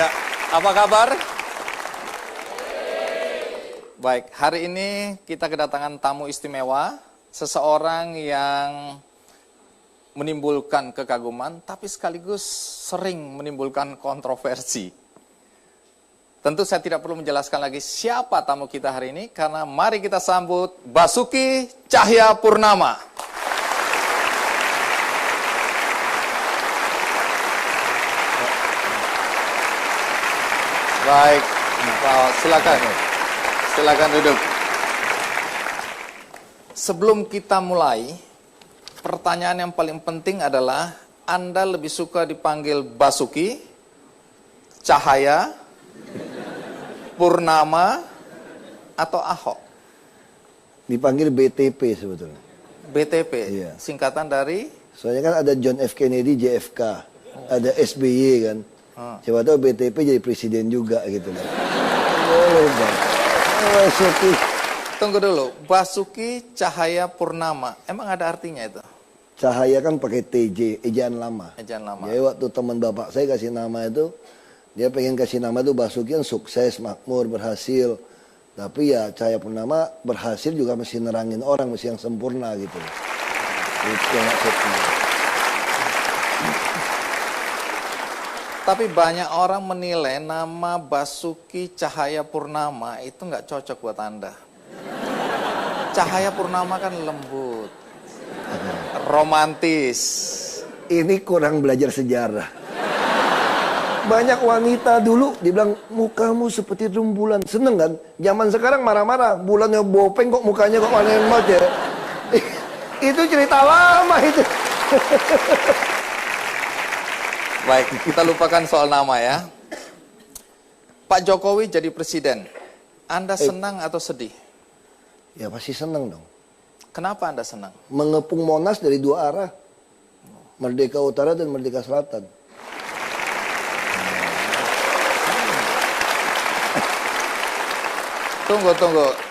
Ya, apa kabar? Baik, hari ini kita kedatangan tamu istimewa, seseorang yang menimbulkan kekaguman, tapi sekaligus sering menimbulkan kontroversi. Tentu saya tidak perlu menjelaskan lagi siapa tamu kita hari ini, karena mari kita sambut Basuki Cahayapurnama. Baik, silakan duduk. Sebelum kita mulai, pertanyaan yang paling penting adalah, Anda lebih suka dipanggil Basuki, Cahaya, Purnama, atau Ahok? Dipanggil BTP sebetulnya. BTP, iya. Singkatan dari? Soalnya kan ada John F. Kennedy, JFK, ada SBY kan. Siapa tahu BTP jadi presiden juga gitu loh. Boleh Bang. Basuki. Tunggu dulu, Basuki Cahayapurnama, emang ada artinya itu? Cahaya kan pakai TJ, ejaan lama. Ejaan lama. Jadi waktu teman bapak saya kasih nama itu, dia pengen kasih nama itu Basuki yang sukses, makmur, berhasil. Tapi ya Cahayapurnama berhasil juga mesti nerangin orang, mesti yang sempurna gitu. Itu maksudnya. Tapi banyak orang menilai nama Basuki Cahayapurnama itu nggak cocok buat Anda. Cahayapurnama kan lembut, romantis. Ini kurang belajar sejarah. Banyak wanita dulu dibilang mukamu seperti rembulan. Seneng kan? Zaman sekarang marah-marah. Bulannya bopeng kok mukanya kok aneh banget ya. Itu cerita lama itu. Baik, kita lupakan soal nama ya. Pak Jokowi jadi presiden. Anda senang atau sedih? Ya pasti senang dong. Kenapa Anda senang? Mengepung Monas dari dua arah. Merdeka Utara dan Merdeka Selatan. Tunggu.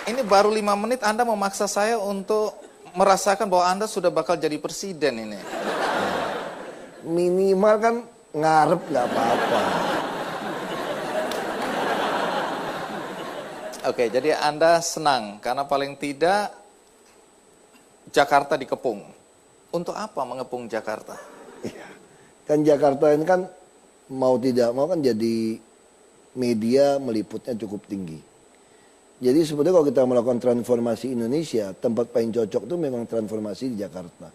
Ini baru 5 menit Anda memaksa saya untuk merasakan bahwa Anda sudah bakal jadi presiden ini. Minimal kan ngarep nggak apa-apa. Oke, jadi Anda senang karena paling tidak Jakarta dikepung. Untuk apa mengepung Jakarta? Iya. Kan Jakarta ini kan mau tidak mau kan jadi media meliputnya cukup tinggi. Jadi sebetulnya kalau kita melakukan transformasi Indonesia, tempat paling cocok itu memang transformasi di Jakarta.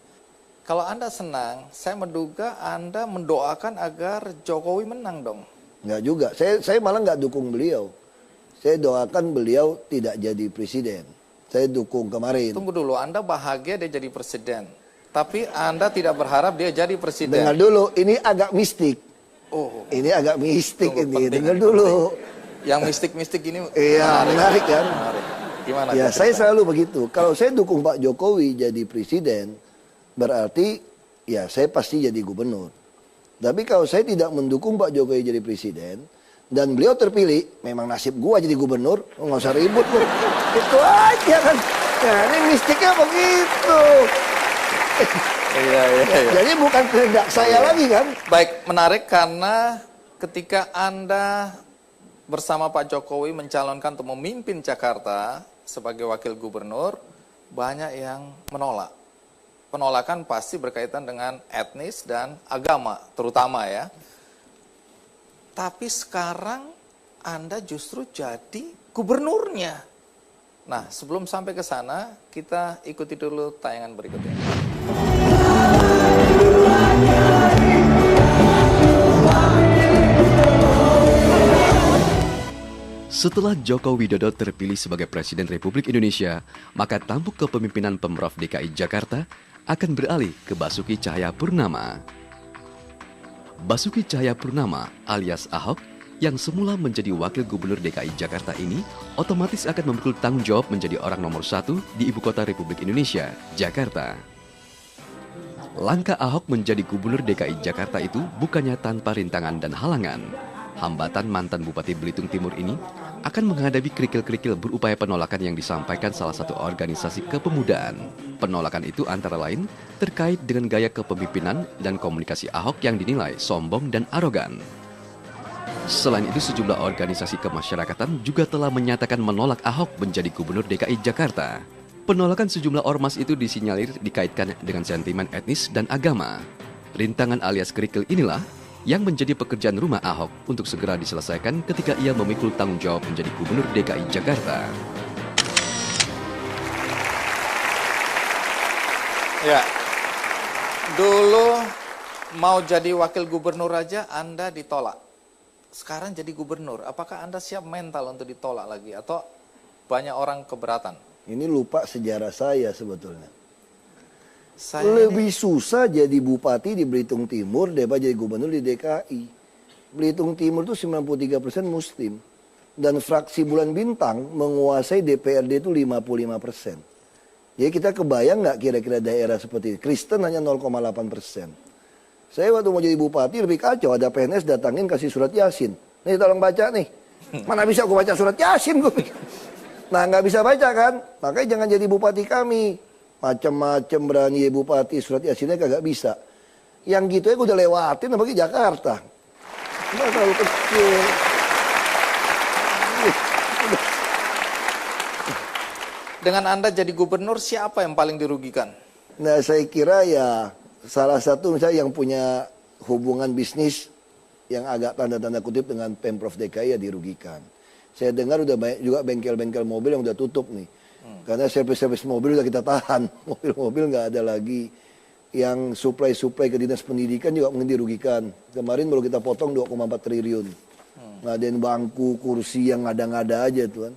Kalau Anda senang, saya menduga Anda mendoakan agar Jokowi menang dong. Nggak juga, saya malah nggak dukung beliau. Saya doakan beliau tidak jadi presiden. Saya dukung kemarin. Tunggu dulu, Anda bahagia dia jadi presiden. Tapi Anda tidak berharap dia jadi presiden. Dengar dulu, ini agak mistik. Oh, ini agak mistik ini. Penting, Dengar dulu. Yang mistik-mistik ini iya, menarik kan? Menarik. Gimana? Ya, saya selalu begitu. Kalau saya dukung Pak Jokowi jadi presiden, berarti ya saya pasti jadi gubernur. Tapi kalau saya tidak mendukung Pak Jokowi jadi presiden dan beliau terpilih, memang nasib gua jadi gubernur, nggak usah ribut loh. Itu aja kan. Nah, ini mistiknya begitu. Iya. Jadi bukan kehendak saya lagi kan. Baik, menarik karena ketika Anda bersama Pak Jokowi mencalonkan untuk memimpin Jakarta sebagai wakil gubernur, banyak yang menolak. Penolakan pasti berkaitan dengan etnis dan agama, terutama ya. Tapi sekarang Anda justru jadi gubernurnya. Nah, sebelum sampai ke sana, kita ikuti dulu tayangan berikutnya. Setelah Joko Widodo terpilih sebagai Presiden Republik Indonesia, maka tampuk kepemimpinan Pemprov DKI Jakarta akan beralih ke Basuki Cahayapurnama. Basuki Cahayapurnama alias Ahok yang semula menjadi Wakil Gubernur DKI Jakarta ini otomatis akan memikul tanggung jawab menjadi orang nomor 1 di Ibu Kota Republik Indonesia, Jakarta. Langkah Ahok menjadi Gubernur DKI Jakarta itu bukannya tanpa rintangan dan halangan. Hambatan mantan Bupati Belitung Timur ini akan menghadapi kerikil-kerikil berupaya penolakan yang disampaikan salah satu organisasi kepemudaan. Penolakan itu antara lain terkait dengan gaya kepemimpinan dan komunikasi Ahok yang dinilai sombong dan arogan. Selain itu, sejumlah organisasi kemasyarakatan juga telah menyatakan menolak Ahok menjadi Gubernur DKI Jakarta. Penolakan sejumlah ormas itu disinyalir dikaitkan dengan sentimen etnis dan agama. Rintangan alias kerikil inilah yang menjadi pekerjaan rumah Ahok untuk segera diselesaikan ketika ia memikul tanggung jawab menjadi Gubernur DKI Jakarta. Ya, dulu mau jadi wakil gubernur aja Anda ditolak. Sekarang jadi gubernur, apakah Anda siap mental untuk ditolak lagi atau banyak orang keberatan? Ini lupa sejarah saya sebetulnya. Saya Lebih susah jadi bupati di Belitung Timur daripada jadi gubernur di DKI. Belitung Timur itu 93% Muslim. Dan fraksi Bulan Bintang menguasai DPRD itu 55%. Jadi kita kebayang nggak kira-kira daerah seperti itu? Kristen hanya 0,8%. Saya waktu mau jadi bupati lebih kacau. Ada PNS datangin kasih surat Yasin. Nih tolong baca nih. Mana bisa aku baca surat Yasin? Nah nggak bisa baca kan? Makanya jangan jadi bupati kami. Macam-macam berani jadi bupati, surat Yasinnya kagak bisa. Yang gitu ya gue udah lewatin apalagi Jakarta. Nggak terlalu kecil. Dengan Anda jadi gubernur, siapa yang paling dirugikan? Nah saya kira ya salah satu misalnya yang punya hubungan bisnis yang agak tanda-tanda kutip dengan Pemprov DKI ya dirugikan. Saya dengar udah banyak juga bengkel-bengkel mobil yang udah tutup nih. Karena servis-servis mobil udah kita tahan. Mobil-mobil nggak ada lagi. Yang supply-supply ke dinas pendidikan juga mungkin dirugikan. Kemarin baru kita potong 2,4 triliun. Ngadain bangku, kursi yang ngada-ngada aja tuh kan.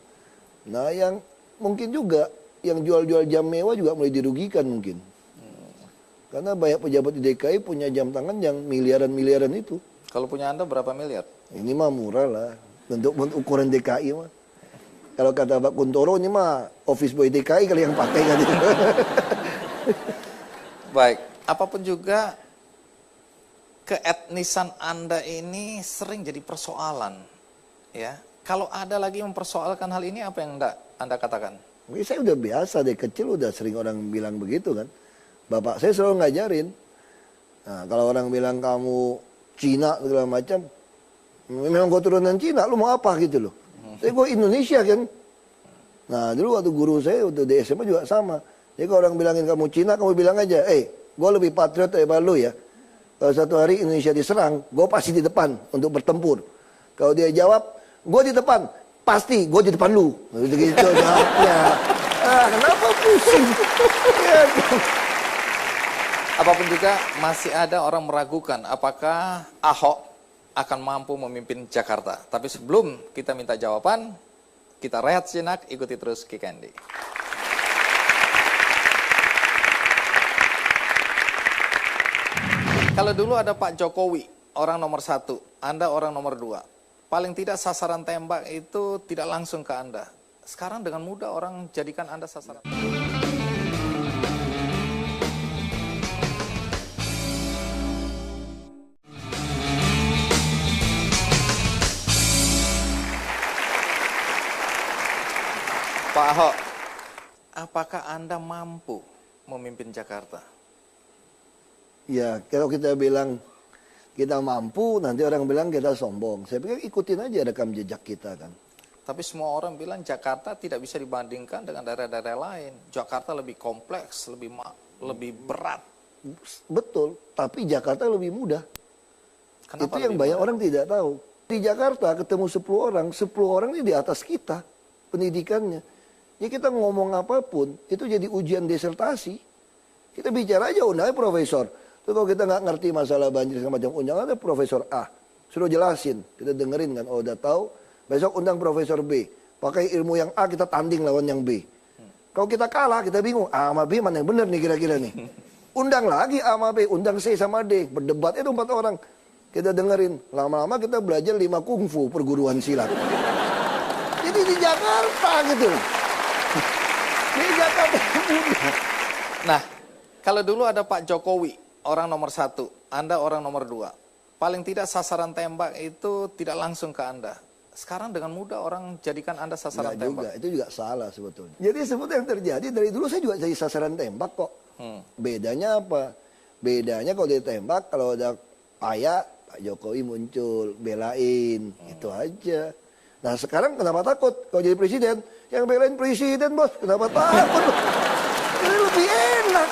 Nah yang mungkin juga yang jual-jual jam mewah juga mulai dirugikan mungkin. Karena banyak pejabat di DKI punya jam tangan yang miliaran-miliaran itu. Kalau punya Anda berapa miliar? Ini mah murah lah. Untuk ukuran DKI mah. Kalau kata Pak Kuntoro ini mah office boy DKI kali yang pakai kan. Baik, apapun juga keetnisan Anda ini sering jadi persoalan. Ya, kalau ada lagi mempersoalkan hal ini, apa yang Anda katakan? Mungkin saya udah biasa dari kecil udah sering orang bilang begitu kan. Bapak saya selalu ngajarin. Nah, kalau orang bilang kamu Cina segala macam, memang gue turunan Cina, lu mau apa gitu loh. Tapi gue Indonesia kan. Nah dulu waktu guru saya waktu di SMA juga sama. Jadi kalau orang bilangin kamu Cina, kamu bilang aja, gue lebih patriot daripada lu ya. Kalau satu hari Indonesia diserang, gue pasti di depan untuk bertempur. Kalau dia jawab, gue di depan, pasti gue di depan lu. Gitu jawabnya. Kenapa pusing? Ya, Apapun juga masih ada orang meragukan apakah Ahok akan mampu memimpin Jakarta. Tapi sebelum kita minta jawaban, kita rehat sejenak, ikuti terus Kick Andy. Kalau dulu ada Pak Jokowi, orang nomor 1, Anda orang nomor 2. Paling tidak sasaran tembak itu tidak langsung ke Anda. Sekarang dengan mudah orang jadikan Anda sasaran. Pak Ahok, apakah Anda mampu memimpin Jakarta? ya kalau kita bilang kita mampu, nanti orang bilang kita sombong. Saya pikir ikutin aja rekam jejak kita kan. Tapi semua orang bilang Jakarta tidak bisa dibandingkan dengan daerah-daerah lain. Jakarta lebih kompleks, lebih berat. Betul, tapi Jakarta lebih mudah. Kenapa Itu yang lebih banyak berat? orang tidak tahu. Di Jakarta ketemu 10 orang ini di atas kita pendidikannya. Ya kita ngomong apapun, itu jadi ujian disertasi. Kita bicara aja, undangnya profesor. Terus kalau kita nggak ngerti masalah banjir segala macam, undang ada profesor A. Suruh jelasin, kita dengerin kan, oh udah tahu. Besok undang profesor B. Pakai ilmu yang A, kita tanding lawan yang B. Kalau kita kalah, kita bingung, A sama B mana yang benar nih kira-kira nih. Undang lagi A sama B, undang C sama D. Berdebat itu 4 orang. Kita dengerin, lama-lama kita belajar 5 kungfu perguruan silat. Jadi di Jakarta gitu. Di Jakarta mudah. Nah, kalau dulu ada Pak Jokowi, orang nomor 1, Anda orang nomor 2. Paling tidak sasaran tembak itu tidak langsung ke Anda. Sekarang dengan mudah orang jadikan Anda sasaran Nggak tembak. juga, itu juga salah sebetulnya. Jadi sebetulnya yang terjadi dari dulu saya juga jadi sasaran tembak kok. Bedanya apa? Bedanya kalau ditembak, kalau ada ayah Pak Jokowi muncul, belain, itu aja. Nah sekarang kenapa takut? Kalau jadi presiden, yang belain presiden bos, kenapa takut? Jadi lebih enak.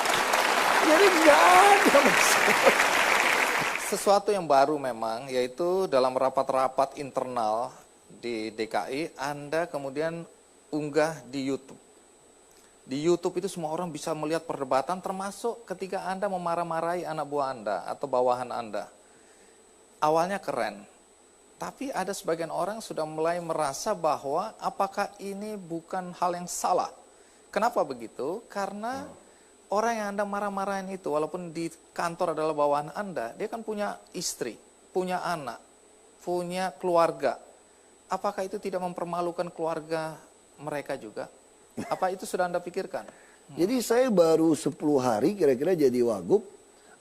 Jadi nggak ada masalah. Sesuatu yang baru memang, yaitu dalam rapat-rapat internal di DKI, Anda kemudian unggah di YouTube. Di YouTube itu semua orang bisa melihat perdebatan, termasuk ketika Anda memarah-marahi anak buah Anda atau bawahan Anda. Awalnya keren, tapi ada sebagian orang sudah mulai merasa bahwa apakah ini bukan hal yang salah. Kenapa begitu? Karena orang yang Anda marah-marahin itu, walaupun di kantor adalah bawahan Anda, dia kan punya istri, punya anak, punya keluarga. Apakah itu tidak mempermalukan keluarga mereka juga? Apa itu sudah Anda pikirkan? Jadi saya baru 10 hari kira-kira jadi wagub,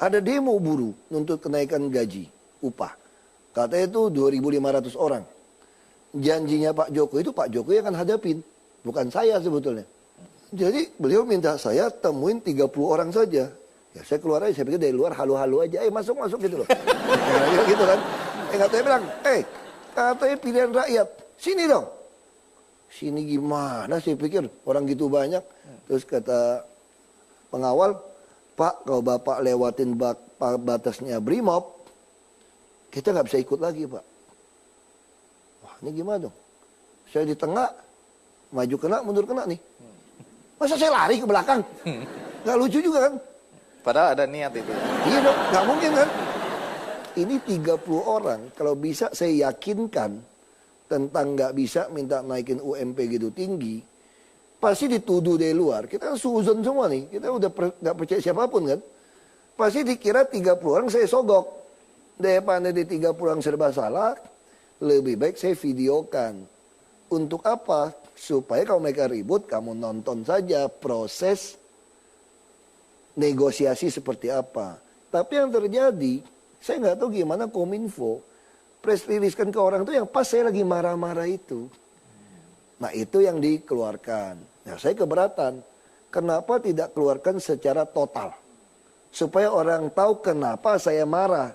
ada demo buruh untuk kenaikan gaji, upah. Katanya itu 2.500 orang. Janjinya Pak Jokowi itu Pak Jokowi akan hadapin, bukan saya sebetulnya. Jadi beliau minta saya temuin 30 orang saja. Ya saya keluar aja, saya pikir dari luar halu-halu aja, masuk-masuk gitu loh. Kira-kira gitu kan. Katanya bilang, katanya pilihan rakyat, sini dong. Sini gimana, saya pikir orang gitu banyak. Terus kata pengawal, Pak kalau Bapak lewatin batasnya Brimob, kita nggak bisa ikut lagi Pak. Wah ini gimana dong? Saya di tengah, maju kena, mundur kena nih. Masa saya lari ke belakang? Nggak lucu juga kan? Padahal ada niat itu. Iya dong, nggak mungkin kan? Ini 30 orang, kalau bisa saya yakinkan tentang nggak bisa minta naikin UMP gitu tinggi, pasti dituduh dari luar. Kita kan suzon semua nih, kita udah nggak percaya siapapun kan. Pasti dikira 30 orang saya sogok. Daripada di 30 orang serba salah, lebih baik saya videokan. Untuk apa? Supaya kalau mereka ribut, kamu nonton saja proses negosiasi seperti apa. Tapi yang terjadi, saya nggak tahu gimana Kominfo press release kan ke orang itu yang pas saya lagi marah-marah itu. Nah itu yang dikeluarkan. Nah saya keberatan. Kenapa tidak keluarkan secara total? Supaya orang tahu kenapa saya marah.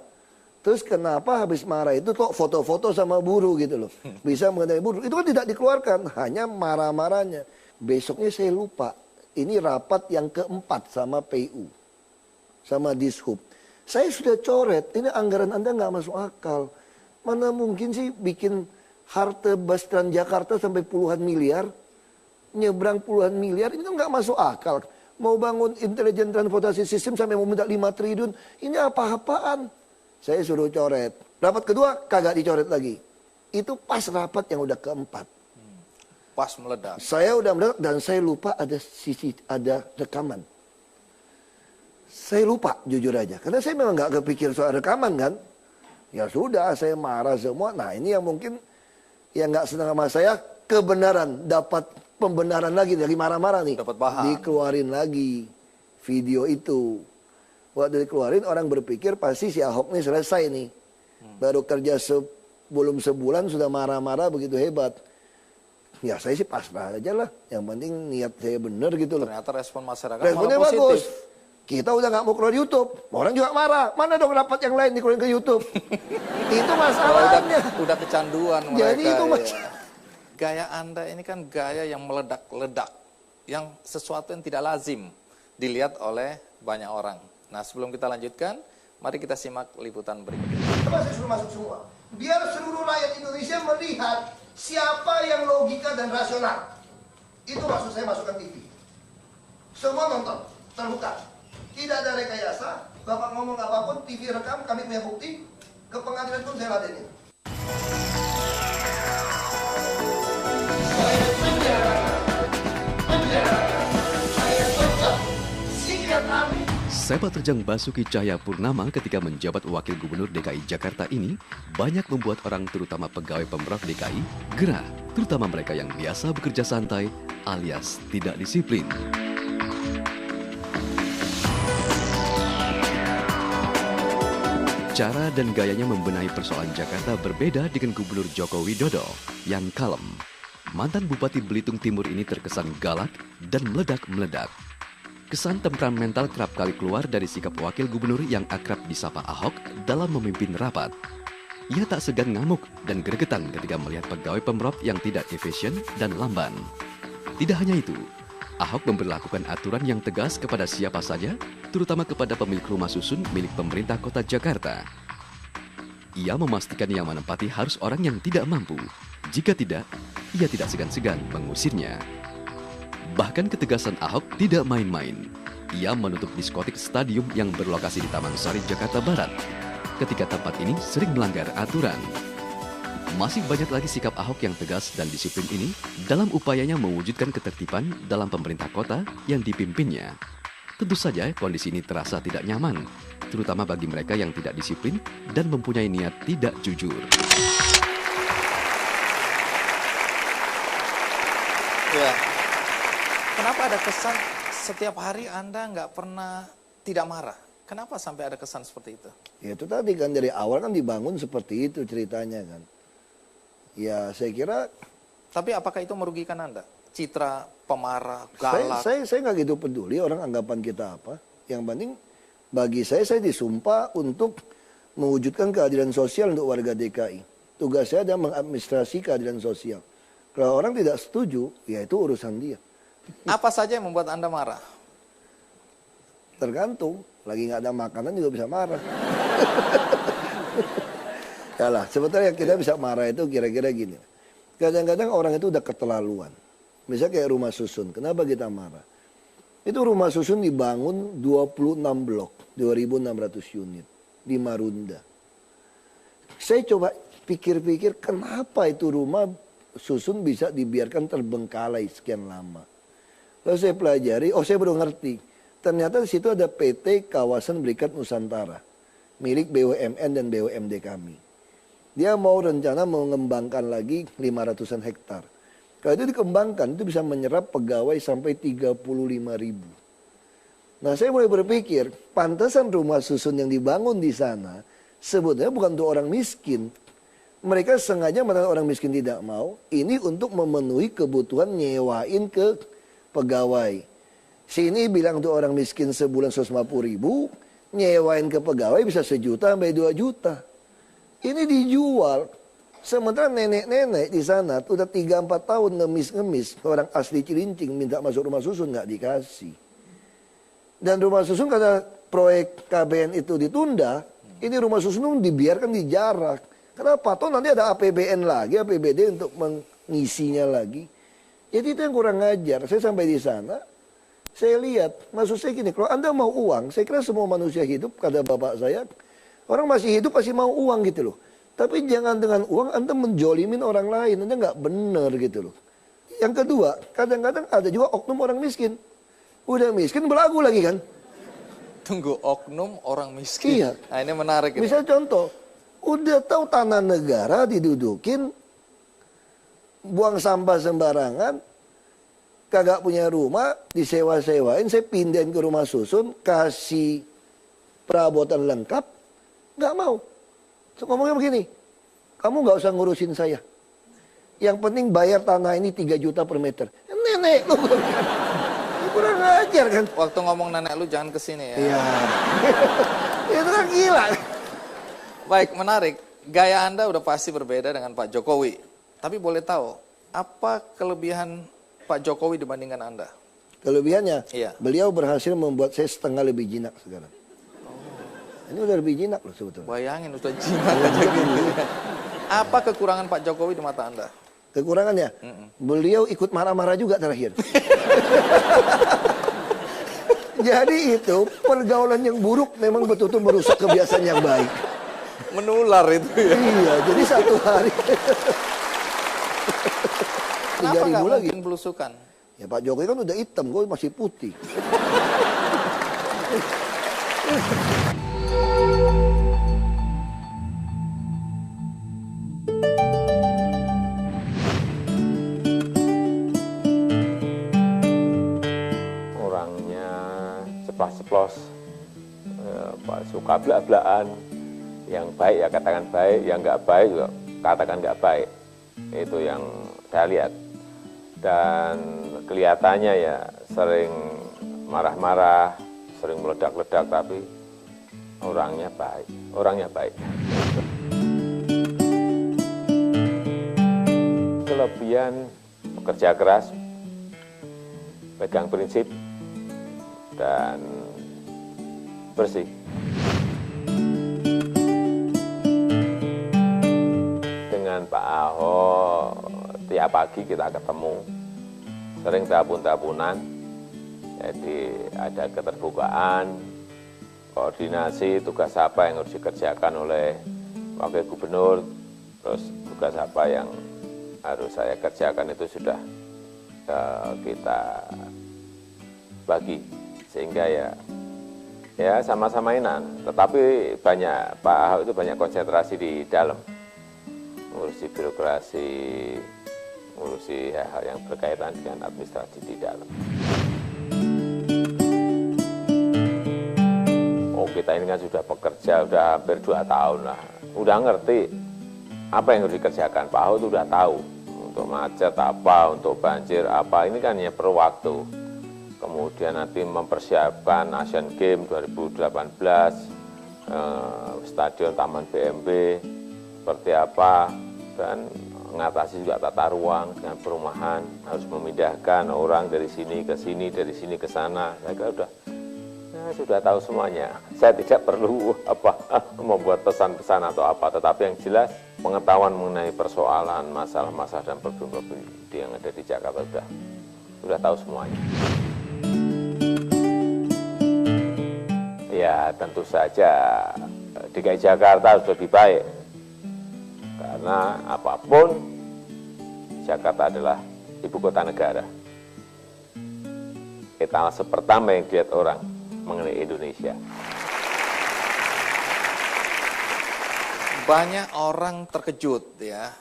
Terus kenapa habis marah itu kok foto-foto sama buruh gitu loh. Bisa mengenai buruh. Itu kan tidak dikeluarkan. Hanya marah-marahnya. Besoknya saya lupa. Ini rapat yang keempat sama PU. Sama Dishub. Saya sudah coret. Ini anggaran Anda nggak masuk akal. Mana mungkin sih bikin halte bus Transjakarta sampai puluhan miliar. Nyebrang puluhan miliar. Ini kan nggak masuk akal. Mau bangun intelijen transportasi sistem sampai mau minta 5 triliun. Ini apa-apaan. Saya suruh coret. Rapat kedua kagak dicoret lagi. Itu pas rapat yang udah keempat. Pas meledak. Saya udah meledak dan saya lupa ada rekaman. Saya lupa jujur aja. Karena saya memang nggak kepikir soal rekaman kan. Ya sudah saya marah semua. Nah ini yang mungkin yang nggak senang sama saya kebenaran. Dapat pembenaran lagi dari marah-marah nih. Dapat bahan. Dikeluarin lagi video itu. Waktu dikeluarin orang berpikir pasti si Ahok ini selesai nih. Baru kerja belum sebulan sudah marah-marah begitu hebat. Ya saya sih pasrah aja lah. Yang penting niat saya bener gitu loh. Ternyata respon masyarakat Responnya malah positif. bagus. Kita udah nggak mau keluar YouTube. Orang juga marah. Mana dong rapat yang lain dikeluarin ke YouTube. Itu masalahnya. Udah kecanduan mereka. Jadi itu ya. Gaya Anda ini kan gaya yang meledak-ledak. Yang sesuatu yang tidak lazim dilihat oleh banyak orang. Nah sebelum kita lanjutkan, mari kita simak liputan berikut ini. Coba saya suruh masuk semua. Biar seluruh rakyat Indonesia melihat siapa yang logika dan rasional. Itu maksud saya masukkan TV. Semua nonton, terbuka. Tidak ada rekayasa. Bapak ngomong apapun, TV rekam, kami punya bukti. Ke pengadilan pun saya ladenin. Sepak terjang Basuki Cahayapurnama ketika menjabat Wakil Gubernur DKI Jakarta ini banyak membuat orang terutama pegawai Pemprov DKI gerah, terutama mereka yang biasa bekerja santai alias tidak disiplin. Cara dan gayanya membenahi persoalan Jakarta berbeda dengan Gubernur Joko Widodo yang kalem. Mantan Bupati Belitung Timur ini terkesan galak dan meledak-meledak. Kesan temperamental kerap kali keluar dari sikap wakil gubernur yang akrab disapa Ahok dalam memimpin rapat. Ia tak segan ngamuk dan gregetan ketika melihat pegawai Pemprov yang tidak efisien dan lamban. Tidak hanya itu, Ahok memberlakukan aturan yang tegas kepada siapa saja, terutama kepada pemilik rumah susun milik pemerintah kota Jakarta. Ia memastikan yang menempati harus orang yang tidak mampu. Jika tidak, ia tidak segan-segan mengusirnya. Bahkan ketegasan Ahok tidak main-main. Ia menutup diskotik stadium yang berlokasi di Taman Sari, Jakarta Barat, ketika tempat ini sering melanggar aturan. Masih banyak lagi sikap Ahok yang tegas dan disiplin ini dalam upayanya mewujudkan ketertiban dalam pemerintah kota yang dipimpinnya. Tentu saja kondisi ini terasa tidak nyaman, terutama bagi mereka yang tidak disiplin dan mempunyai niat tidak jujur. Ya. Kenapa ada kesan setiap hari Anda nggak pernah tidak marah? Kenapa sampai ada kesan seperti itu? Ya itu tadi kan dari awal kan dibangun seperti itu ceritanya kan. Ya saya kira. Tapi apakah itu merugikan Anda? Citra, pemarah, galak? Saya nggak gitu peduli orang anggapan kita apa. Yang penting bagi saya disumpah untuk mewujudkan keadilan sosial untuk warga DKI. Tugas saya adalah mengadministrasi keadilan sosial. Kalau orang tidak setuju, ya itu urusan dia. Apa saja yang membuat Anda marah? Tergantung, lagi nggak ada makanan juga bisa marah. Ya lah, sebetulnya kita bisa marah itu kira-kira gini. Kadang-kadang orang itu udah keterlaluan. Misalnya kayak rumah susun, kenapa kita marah? Itu rumah susun dibangun 26 blok, 2.600 unit di Marunda. Saya coba pikir-pikir kenapa itu rumah susun bisa dibiarkan terbengkalai sekian lama. Lalu saya pelajari, saya baru ngerti. Ternyata di situ ada PT Kawasan Berikat Nusantara, milik BUMN dan BUMD kami. Dia mau rencana mengembangkan lagi 500-an hektar. Kalau itu dikembangkan, itu bisa menyerap pegawai sampai 35.000. Nah saya mulai berpikir, pantasan rumah susun yang dibangun di sana, sebetulnya bukan untuk orang miskin. Mereka sengaja mana orang miskin tidak mau, ini untuk memenuhi kebutuhan nyewain ke pegawai. Sini bilang untuk orang miskin sebulan 150.000, nyewain ke pegawai bisa 1 juta sampai 2 juta. Ini dijual. Sementara nenek-nenek di sana udah 3-4 tahun ngemis-ngemis. Orang asli Cilincing minta masuk rumah susun nggak dikasih. Dan rumah susun karena proyek KBN itu ditunda, ini rumah susun dibiarkan dijarak. Kenapa? Toh nanti ada APBN lagi, APBD untuk mengisinya lagi. Jadi itu yang kurang ngajar. Saya sampai di sana, saya lihat, maksud saya gini, kalau Anda mau uang, saya kira semua manusia hidup, kata bapak saya, orang masih hidup pasti mau uang gitu loh. Tapi jangan dengan uang Anda menjolimin orang lain, Anda nggak benar gitu loh. Yang kedua, kadang-kadang ada juga oknum orang miskin. Udah miskin belagu lagi kan. Tunggu, oknum orang miskin? Iya. Nah ini menarik. Misal contoh, udah tahu tanah negara didudukin, buang sampah sembarangan, kagak punya rumah, disewa-sewain, saya pindahin ke rumah susun, kasih perabotan lengkap, nggak mau. So, ngomongnya begini, kamu nggak usah ngurusin saya. Yang penting bayar tanah ini 3 juta per meter. Nenek lu kurang ajar kan. Waktu ngomong nenek lu jangan kesini ya. Iya. Itu kan gila. Baik, menarik. Gaya Anda udah pasti berbeda dengan Pak Jokowi. Tapi boleh tahu, apa kelebihan Pak Jokowi dibandingkan Anda? Kelebihannya, Iya. beliau berhasil membuat saya setengah lebih jinak sekarang. Ini udah lebih jinak loh sebetulnya. Bayangin, udah jinak aja gitu. Apa kekurangan Pak Jokowi di mata Anda? Kekurangannya, beliau ikut marah-marah juga terakhir. Jadi itu pergaulan yang buruk memang betul-betul merusak kebiasaan yang baik. Menular itu ya. Iya, jadi satu hari. Kenapa 3.000 nggak lagi. mungkin belusukan? Ya Pak Jokowi kan udah hitam, gue masih putih. Orangnya ceplas-ceplos, suka belak-belakan. Yang baik ya katakan baik, yang nggak baik juga katakan nggak baik. Itu yang saya lihat. Dan kelihatannya ya sering marah-marah, sering meledak-ledak, tapi orangnya baik. Kelebihan bekerja keras, pegang prinsip, dan bersih. Dengan Pak Ahok, tiap pagi kita ketemu, sering tabun-tabunan, jadi ada keterbukaan, koordinasi tugas apa yang harus dikerjakan oleh Wakil Gubernur, terus tugas apa yang harus saya kerjakan itu sudah kita bagi, sehingga ya sama-sama enak. Tetapi Pak Ahok itu banyak konsentrasi di dalam, ngurusi birokrasi, ngurusi hal-hal yang berkaitan dengan administrasi di dalam. Oh, kita ini kan sudah bekerja, sudah hampir 2 tahun lah, udah ngerti apa yang harus dikerjakan. Pak Ahok itu sudah tahu, untuk macet apa, untuk banjir apa, ini kan hanya perlu waktu. Kemudian nanti mempersiapkan Asian Games 2018, Stadion Taman BMB, seperti apa, dan mengatasi juga tata ruang dengan perumahan, harus memindahkan orang dari sini ke sini, dari sini ke sana. Saya kira sudah tahu semuanya. Saya tidak perlu membuat pesan-pesan atau apa, tetapi yang jelas pengetahuan mengenai persoalan, masalah-masalah dan problem-problem yang ada di Jakarta sudah tahu semuanya. Ya, tentu saja DKI Jakarta harus lebih baik. Karena apapun, Jakarta adalah ibu kota negara. Etalase pertama yang dilihat orang mengenai Indonesia. Banyak orang terkejut ya,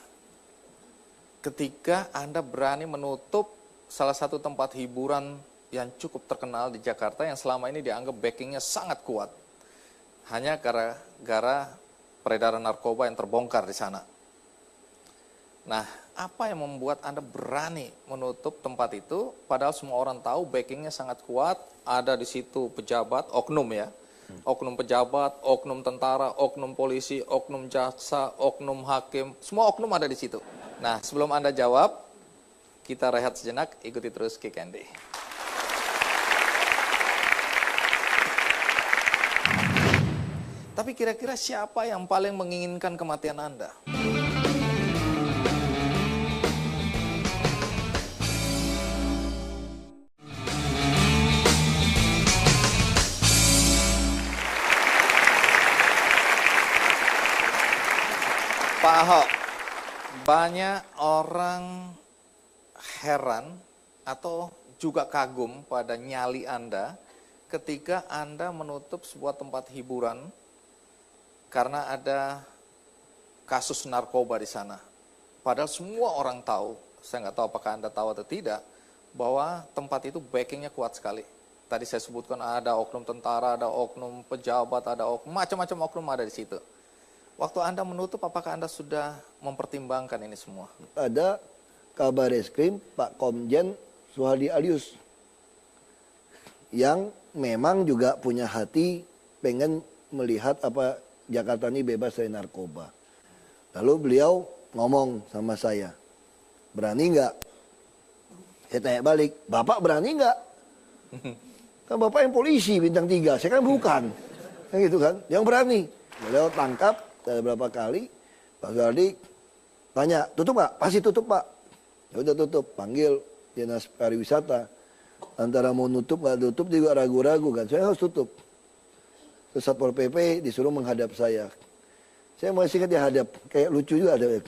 ketika Anda berani menutup salah satu tempat hiburan yang cukup terkenal di Jakarta, yang selama ini dianggap backingnya sangat kuat, hanya gara-gara peredaran narkoba yang terbongkar di sana. Nah, apa yang membuat Anda berani menutup tempat itu, padahal semua orang tahu backingnya sangat kuat, ada di situ pejabat, oknum ya, oknum pejabat, oknum tentara, oknum polisi, oknum jaksa, oknum hakim, semua oknum ada di situ. Nah, sebelum Anda jawab, kita rehat sejenak, ikuti terus Kick Andy. Tapi kira-kira siapa yang paling menginginkan kematian Anda? Pak Ahok, banyak orang heran atau juga kagum pada nyali Anda ketika Anda menutup sebuah tempat hiburan karena ada kasus narkoba di sana. Padahal semua orang tahu, saya nggak tahu apakah Anda tahu atau tidak, bahwa tempat itu backingnya kuat sekali. Tadi saya sebutkan ada oknum tentara, ada oknum pejabat, ada macam-macam oknum ada di situ. Waktu Anda menutup, apakah Anda sudah mempertimbangkan ini semua? Ada kabar reskrim Pak Komjen Suhardi Alyus yang memang juga punya hati pengen melihat apa Jakarta ini bebas dari narkoba. Lalu beliau ngomong sama saya, berani nggak? Saya tanya balik, Bapak berani nggak? Kan Bapak yang polisi bintang 3, saya kan bukan. Kan gitu kan, yang berani. Beliau tangkap beberapa kali, Pak Suhardi tanya, tutup nggak? Pasti tutup Pak. Ya udah tutup, panggil dinas pariwisata. Antara mau nutup nggak tutup juga ragu-ragu kan, saya harus tutup. Terus Satpol PP disuruh menghadap saya. Saya masih ingat dia hadap, kayak lucu juga ada.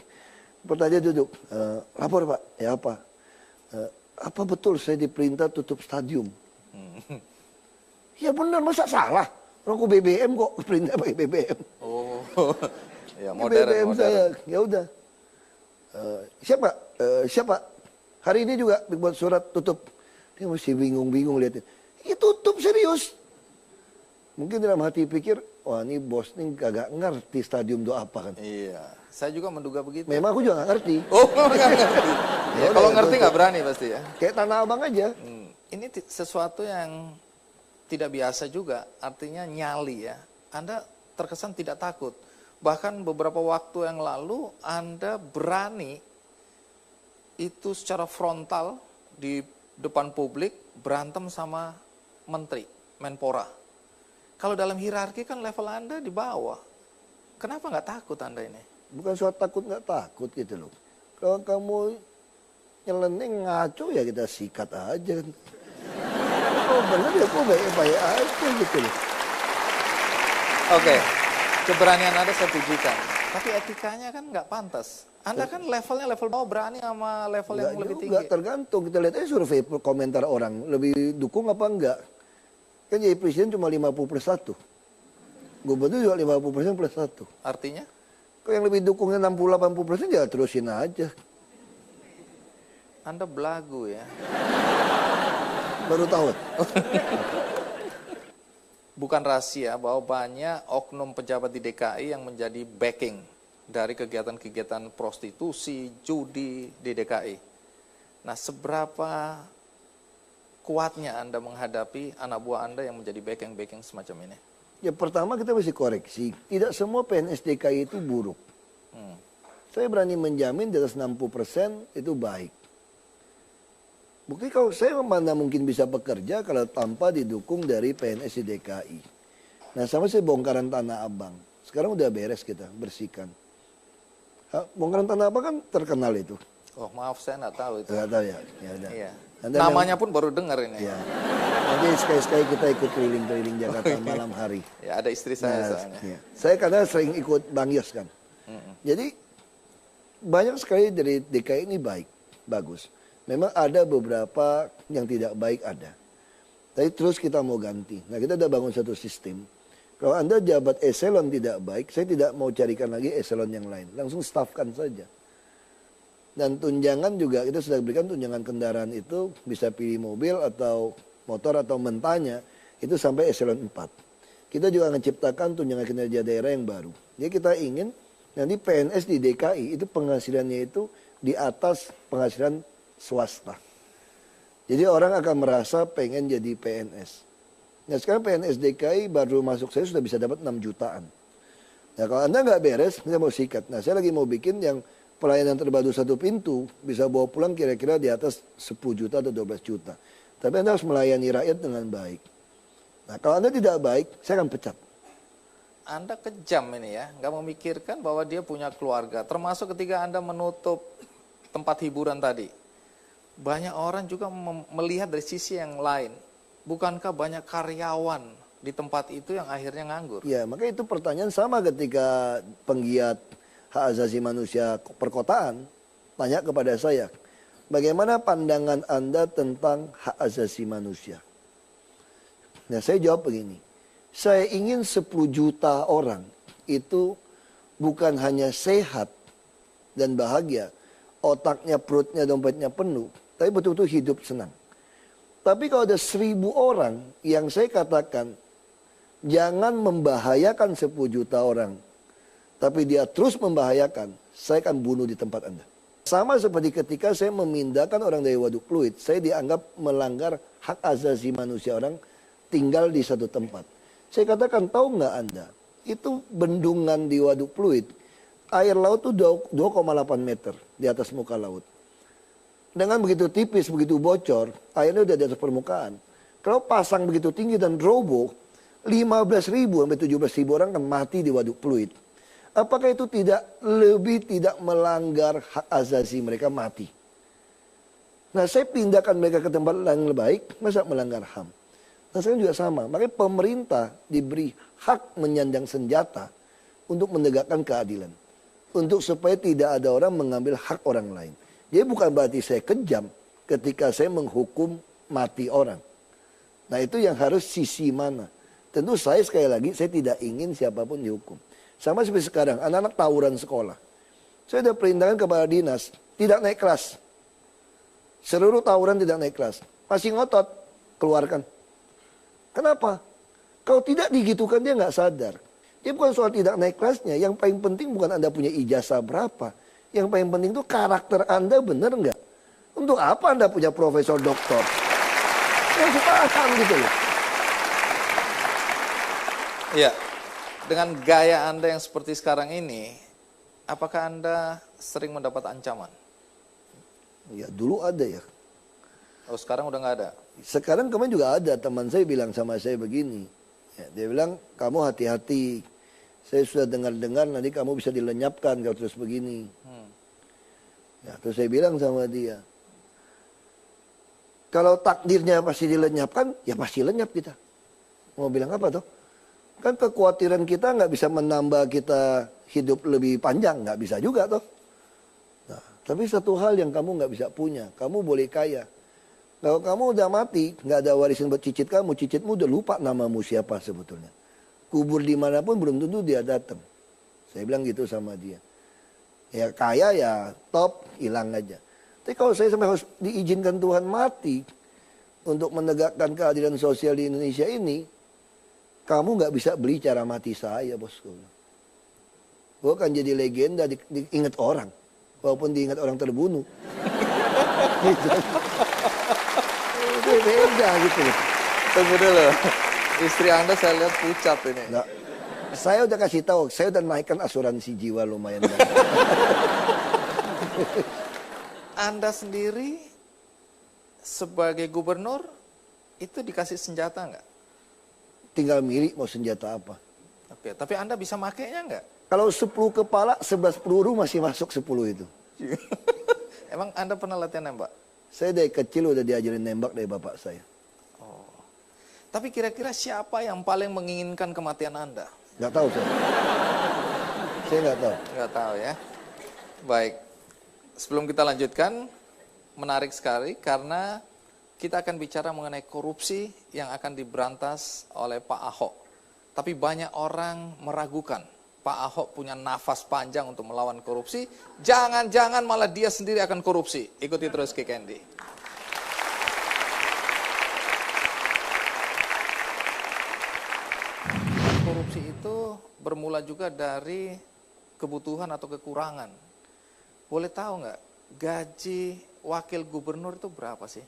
Pertanyaan duduk, lapor Pak, ya apa? Apa betul saya diperintah tutup stadium? Ya benar, masa salah? Rokok BBM kok perintah pakai BBM. Oh, ya modern. BBM saya, ya udah. Siapa? Siapa? Hari ini juga buat surat tutup. Dia masih bingung-bingung liatin. Ya tutup serius. Mungkin dalam hati pikir, wah ini bos ini kagak ngerti stadium itu apa kan. Iya, saya juga menduga begitu. Memang aku juga gak ngerti. Oh, nggak ngerti. Ya, kalau ngerti nggak berani pasti ya. Kayak Tanah Abang aja. Ini sesuatu yang tidak biasa juga, artinya nyali ya. Anda terkesan tidak takut. Bahkan beberapa waktu yang lalu Anda berani itu secara frontal di depan publik berantem sama menteri, Menpora. Kalau dalam hierarki kan level Anda di bawah. Kenapa nggak takut Anda ini? Bukan soal takut nggak takut gitu loh. Kalau kamu nyeleneh ngaco ya kita sikat aja. Oh benar ya kok baik-baik aja gitu loh. Oke, keberanian Anda saya pujikan. Tapi etikanya kan nggak pantas. Anda kan levelnya level bawah, berani sama level yang lebih tinggi. Enggak tergantung, kita lihat aja survei komentar orang. Lebih dukung apa enggak. Kan jadi presiden cuma 50+1. Gubernur juga 50%+1. Artinya? Kalau yang lebih dukungnya 60-80% ya terusin aja. Anda belagu ya. Baru tahu. Bukan rahasia bahwa banyak oknum pejabat di DKI yang menjadi backing dari kegiatan-kegiatan prostitusi, judi di DKI. Nah, seberapa kuatnya Anda menghadapi anak buah Anda yang menjadi backing-backing semacam ini? Ya pertama kita mesti koreksi. Tidak semua PNS DKI itu buruk. Saya berani menjamin di atas 60% itu baik. Bukti kalau saya mana mungkin bisa bekerja kalau tanpa didukung dari PNS di DKI. Nah sama saya bongkaran Tanah Abang. Sekarang udah beres kita, bersihkan. Bongkaran Tanah Abang kan terkenal itu. Oh maaf saya nggak tahu itu. Nggak tahu ya? Ya udah. Iya. Anda Namanya pun baru dengar ini. Ya. Nanti sekali-sekali kita ikut keliling-keliling Jakarta malam hari. Ya ada istri saya Nah, soalnya. ya. Saya kadang sering ikut Bang Yos kan. Jadi banyak sekali dari DKI ini baik, bagus. Memang ada beberapa yang tidak baik ada. Tapi terus kita mau ganti. Nah kita udah bangun satu sistem. Kalau Anda jabat eselon tidak baik, saya tidak mau carikan lagi eselon yang lain. Langsung staffkan saja. Dan tunjangan juga kita sudah berikan tunjangan kendaraan itu bisa pilih mobil atau motor atau mentanya itu sampai eselon 4. Kita juga menciptakan tunjangan kinerja daerah yang baru. Jadi kita ingin nanti PNS di DKI itu penghasilannya itu di atas penghasilan swasta. Jadi orang akan merasa pengen jadi PNS. Nah sekarang PNS DKI baru masuk saya sudah bisa dapat 6 jutaan. Nah kalau Anda nggak beres, kita mau sikat. Nah saya lagi mau bikin yang pelayanan terpadu satu pintu bisa bawa pulang kira-kira di atas 10 juta atau 12 juta. Tapi Anda harus melayani rakyat dengan baik. Nah kalau Anda tidak baik, saya akan pecat. Anda kejam ini ya, nggak memikirkan bahwa dia punya keluarga. Termasuk ketika Anda menutup tempat hiburan tadi. Banyak orang juga melihat dari sisi yang lain. Bukankah banyak karyawan di tempat itu yang akhirnya nganggur? Ya, maka itu pertanyaan sama ketika penggiat hak asasi manusia perkotaan tanya kepada saya, bagaimana pandangan Anda tentang hak asasi manusia? Nah, saya jawab begini. Saya ingin 10 juta orang itu bukan hanya sehat dan bahagia, otaknya, perutnya, dompetnya penuh, tapi betul-betul hidup senang. Tapi kalau ada 1000 orang yang saya katakan, jangan membahayakan 10 juta orang, tapi dia terus membahayakan, saya akan bunuh di tempat Anda. Sama seperti ketika saya memindahkan orang dari Waduk Pluit, saya dianggap melanggar hak asasi manusia orang tinggal di satu tempat. Saya katakan, tahu nggak Anda, itu bendungan di Waduk Pluit, air laut itu 2,8 meter di atas muka laut. Dengan begitu tipis, begitu bocor, airnya udah di atas permukaan. Kalau pasang begitu tinggi dan roboh, 15.000 sampai 17.000 orang kan mati di Waduk Pluit. Apakah itu tidak melanggar hak asasi mereka mati? Nah saya pindahkan mereka ke tempat yang lebih baik, masa melanggar HAM? Nah sekarang juga sama, makanya pemerintah diberi hak menyandang senjata untuk menegakkan keadilan. Untuk supaya tidak ada orang mengambil hak orang lain. Jadi bukan berarti saya kejam ketika saya menghukum mati orang. Nah itu yang harus sisi mana. Tentu saya sekali lagi, saya tidak ingin siapapun dihukum. Sama seperti sekarang, anak-anak tawuran sekolah. Saya sudah perintahkan kepada dinas, tidak naik kelas. Seluruh tawuran tidak naik kelas. Masih ngotot, keluarkan. Kenapa? Kalau tidak digitukan dia nggak sadar. Dia bukan soal tidak naik kelasnya. Yang paling penting bukan Anda punya ijazah berapa. Yang paling penting itu karakter Anda benar nggak? Untuk apa Anda punya profesor doktor? Yang paham gitu loh. Iya, dengan gaya Anda yang seperti sekarang ini, apakah Anda sering mendapat ancaman? Ya dulu ada ya. Oh, sekarang udah nggak ada? Sekarang kemarin juga ada, teman saya bilang sama saya begini. Ya, dia bilang, kamu hati-hati. Saya sudah dengar-dengar nanti kamu bisa dilenyapkan kalau terus begini. Ya, terus saya bilang sama dia, kalau takdirnya pasti dilenyapkan, ya pasti lenyap kita. Mau bilang apa tuh? Kan kekhawatiran kita nggak bisa menambah kita hidup lebih panjang, nggak bisa juga tuh. Nah, tapi satu hal yang kamu nggak bisa punya, kamu boleh kaya. Kalau kamu udah mati, nggak ada warisan buat cicitmu udah lupa namamu siapa sebetulnya. Kubur dimanapun belum tentu dia datang. Saya bilang gitu sama dia. Ya kaya ya top, hilang aja. Tapi kalau saya sampai harus diizinkan Tuhan mati untuk menegakkan keadilan sosial di Indonesia ini, kamu nggak bisa beli cara mati saya, bosku. Gue kan jadi legenda, diingat orang. Walaupun diingat orang terbunuh. Itu beda gitu loh. Tunggu dulu, istri Anda saya lihat pucat ini. Nah, saya udah kasih tahu, saya udah naikkan asuransi jiwa lumayan. Anda sendiri sebagai gubernur itu dikasih senjata nggak? Tinggal milih mau senjata apa. Oke, tapi Anda bisa makainya nggak? Kalau 10 kepala, 11 peluru masih masuk 10 itu. Emang Anda pernah latihan nembak? Saya dari kecil udah diajarin nembak dari bapak saya. Tapi kira-kira siapa yang paling menginginkan kematian Anda? Nggak tahu saya. Saya nggak tahu. Nggak tahu ya. Baik, sebelum kita lanjutkan, menarik sekali karena kita akan bicara mengenai korupsi yang akan diberantas oleh Pak Ahok. Tapi banyak orang meragukan, Pak Ahok punya nafas panjang untuk melawan korupsi, jangan-jangan malah dia sendiri akan korupsi. Ikuti terus Ki Kendi. Korupsi itu bermula juga dari kebutuhan atau kekurangan. Boleh tahu nggak, gaji wakil gubernur itu berapa sih?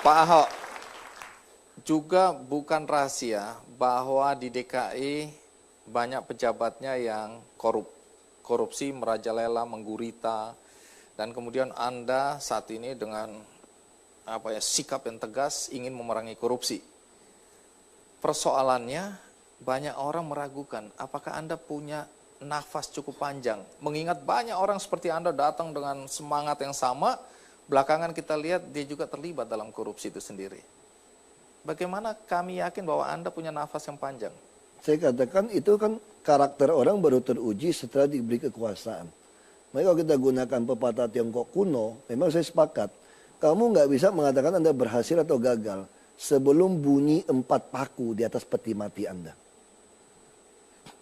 Pak Ahok, juga bukan rahasia bahwa di DKI banyak pejabatnya yang korupsi merajalela, menggurita, dan kemudian Anda saat ini dengan sikap yang tegas ingin memerangi korupsi. Persoalannya banyak orang meragukan apakah Anda punya nafas cukup panjang. Mengingat banyak orang seperti Anda datang dengan semangat yang sama, belakangan kita lihat dia juga terlibat dalam korupsi itu sendiri. Bagaimana kami yakin bahwa Anda punya nafas yang panjang? Saya katakan itu kan karakter orang baru teruji setelah diberi kekuasaan. Maka kalau kita gunakan pepatah Tiongkok kuno, memang saya sepakat. Kamu nggak bisa mengatakan Anda berhasil atau gagal sebelum bunyi 4 paku di atas peti mati Anda.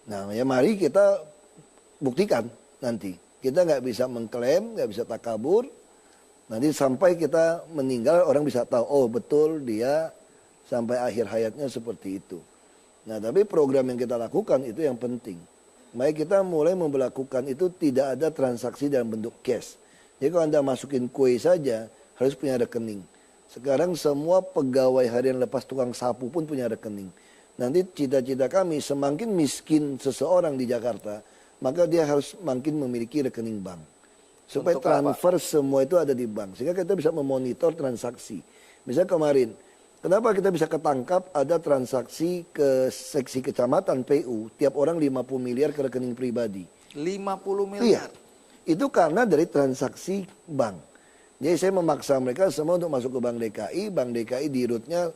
Nah, ya mari kita buktikan nanti. Kita nggak bisa mengklaim, nggak bisa takabur. Nanti sampai kita meninggal orang bisa tahu, oh betul dia sampai akhir hayatnya seperti itu. Nah tapi program yang kita lakukan itu yang penting. Mari kita mulai memperlakukan itu tidak ada transaksi dalam bentuk cash. Jadi kalau Anda masukin kue saja harus punya rekening. Sekarang semua pegawai harian lepas tukang sapu pun punya rekening. Nanti cita-cita kami semakin miskin seseorang di Jakarta, maka dia harus makin memiliki rekening bank. Supaya Untuk transfer semua itu ada di bank. Sehingga kita bisa memonitor transaksi. Misalnya kemarin, kenapa kita bisa ketangkap ada transaksi ke seksi kecamatan PU, tiap orang 50 miliar ke rekening pribadi. 50 Iya, miliar? itu karena dari transaksi bank. Jadi saya memaksa mereka semua untuk masuk ke Bank DKI di rootnya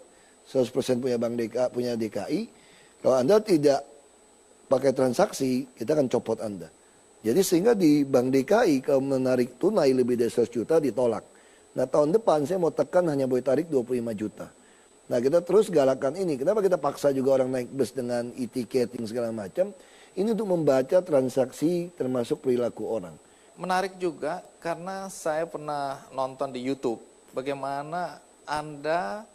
100% punya DKI. Kalau Anda tidak pakai transaksi, kita akan copot Anda. Jadi sehingga di Bank DKI kalau menarik tunai lebih dari 100 juta ditolak. Nah tahun depan saya mau tekan hanya boleh tarik 25 juta. Nah kita terus galakan ini. Kenapa kita paksa juga orang naik bus dengan e-ticketing segala macam. Ini untuk membaca transaksi termasuk perilaku orang. Menarik juga karena saya pernah nonton di YouTube bagaimana Anda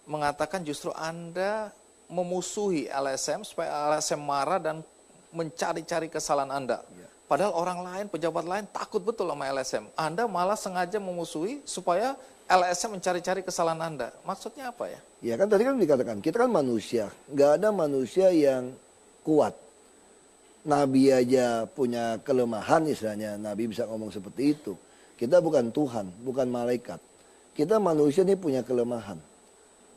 mengatakan justru Anda memusuhi LSM supaya LSM marah dan mencari-cari kesalahan Anda. Padahal orang lain, pejabat lain takut betul sama LSM. Anda malah sengaja memusuhi supaya LSM mencari-cari kesalahan Anda. Maksudnya apa ya? Ya kan tadi kan dikatakan, kita kan manusia. Nggak ada manusia yang kuat. Nabi aja punya kelemahan istilahnya. Nabi bisa ngomong seperti itu. Kita bukan Tuhan, bukan malaikat. Kita manusia ini punya kelemahan.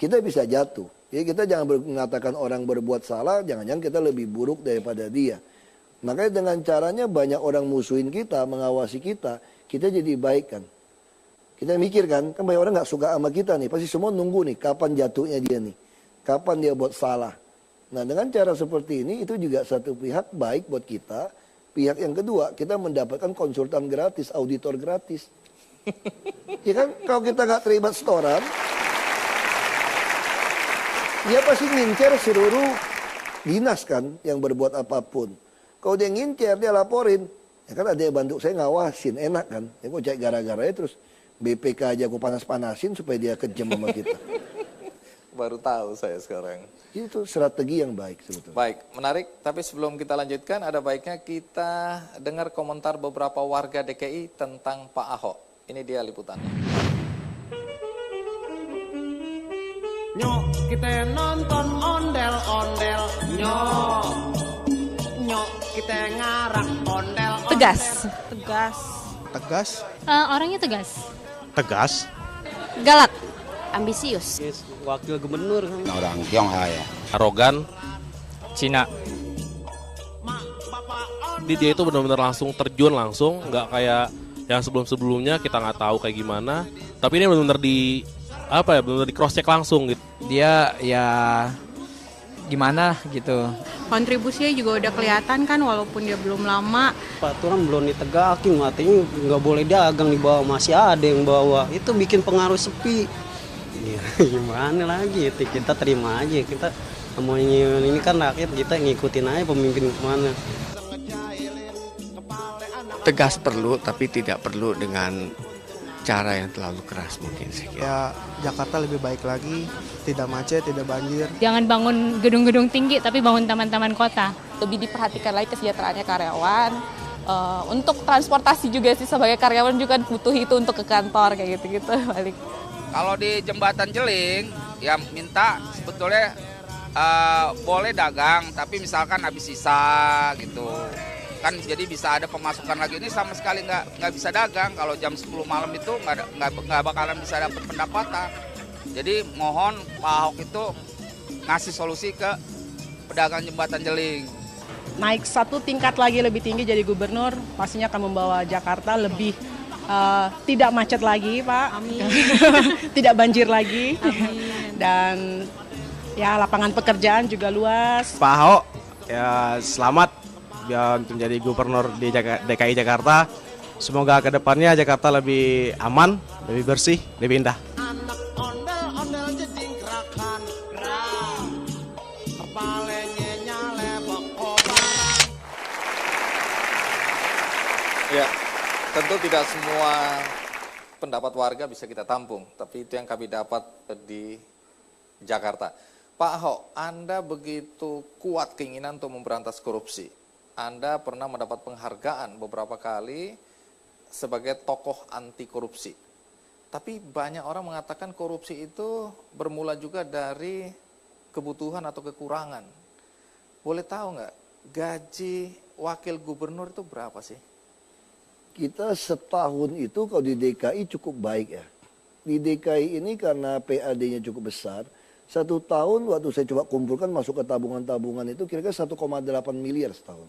Kita bisa jatuh. Jadi kita jangan mengatakan orang berbuat salah, jangan-jangan kita lebih buruk daripada dia. Makanya dengan caranya banyak orang musuhin kita, mengawasi kita jadi baik kan. Kita mikir kan banyak orang nggak suka sama kita nih, pasti semua nunggu nih, kapan jatuhnya dia nih. Kapan dia buat salah. Nah dengan cara seperti ini, itu juga satu pihak baik buat kita. Pihak yang kedua, kita mendapatkan konsultan gratis, auditor gratis. Ya kan, kalau kita nggak terlibat setoran, dia pasti ngincer seluruh dinas kan yang berbuat apapun. Kalau dia ngincer, dia laporin. Ya kan ada yang bantu saya ngawasin, enak kan. Ya kok cek gara-garanya terus BPK aja aku panas-panasin supaya dia kejam sama kita. Baru tahu saya sekarang. Itu strategi yang baik sebetulnya. Baik, menarik. Tapi sebelum kita lanjutkan, ada baiknya kita dengar komentar beberapa warga DKI tentang Pak Ahok. Ini dia liputannya. Nyok, kita nonton ondel-ondel. Nyok, kita ngarang ondel-ondel. Tegas. Orangnya tegas. Tegas. Galak. Ambisius. Wakil gubernur. Orang Tionghoa ya. Arogan. Cina. Dia itu benar-benar langsung terjun langsung, nggak kayak yang sebelum-sebelumnya kita nggak tahu kayak gimana. Tapi ini benar-benar benar-benar di cross check langsung gitu. Dia ya gimana gitu. Kontribusinya juga udah kelihatan kan walaupun dia belum lama. Peraturan belum ditegakin, artinya nggak boleh dagang di bawah, masih ada yang bawa. Itu bikin pengaruh sepi. Ya, gimana lagi, kita terima aja. Kita namanya ini kan rakyat, kita ngikutin aja pemimpin kemana. Tegas perlu, tapi tidak perlu dengan cara yang terlalu keras mungkin sih. Ya Jakarta lebih baik lagi, tidak macet, tidak banjir. Jangan bangun gedung-gedung tinggi, tapi bangun taman-taman kota. Lebih diperhatikan lagi kesejahteraannya karyawan. Untuk transportasi juga sih sebagai karyawan juga butuh itu untuk ke kantor kayak gitu-gitu balik. Kalau di Jembatan Jeling ya minta sebetulnya boleh dagang, tapi misalkan habis sisa gitu. Kan jadi bisa ada pemasukan lagi. Ini sama sekali nggak bisa dagang. Kalau jam 10 malam itu nggak bakalan bisa dapat pendapatan. Jadi mohon Pak Ahok itu ngasih solusi ke pedagang Jembatan Jeling. Naik satu tingkat lagi lebih tinggi jadi gubernur, pastinya akan membawa Jakarta lebih tidak macet lagi, Pak. Amin. Tidak banjir lagi. Amin. Dan ya lapangan pekerjaan juga luas. Pak Ahok ya selamat ya menjadi gubernur di DKI Jakarta. Semoga ke depannya Jakarta lebih aman, lebih bersih, lebih indah. Anak ondel-ondel jedingkrakan. Kepalanya nyalebok obaran. Ya, tentu tidak semua pendapat warga bisa kita tampung, tapi itu yang kami dapat di Jakarta. Pak Ahok, Anda begitu kuat keinginan untuk memberantas korupsi. Anda pernah mendapat penghargaan beberapa kali sebagai tokoh anti korupsi. Tapi banyak orang mengatakan korupsi itu bermula juga dari kebutuhan atau kekurangan. Boleh tahu nggak, gaji wakil gubernur itu berapa sih? Kita setahun itu kalau di DKI cukup baik ya. Di DKI ini karena PAD-nya cukup besar, satu tahun waktu saya coba kumpulkan masuk ke tabungan-tabungan itu kira-kira 1,8 miliar setahun.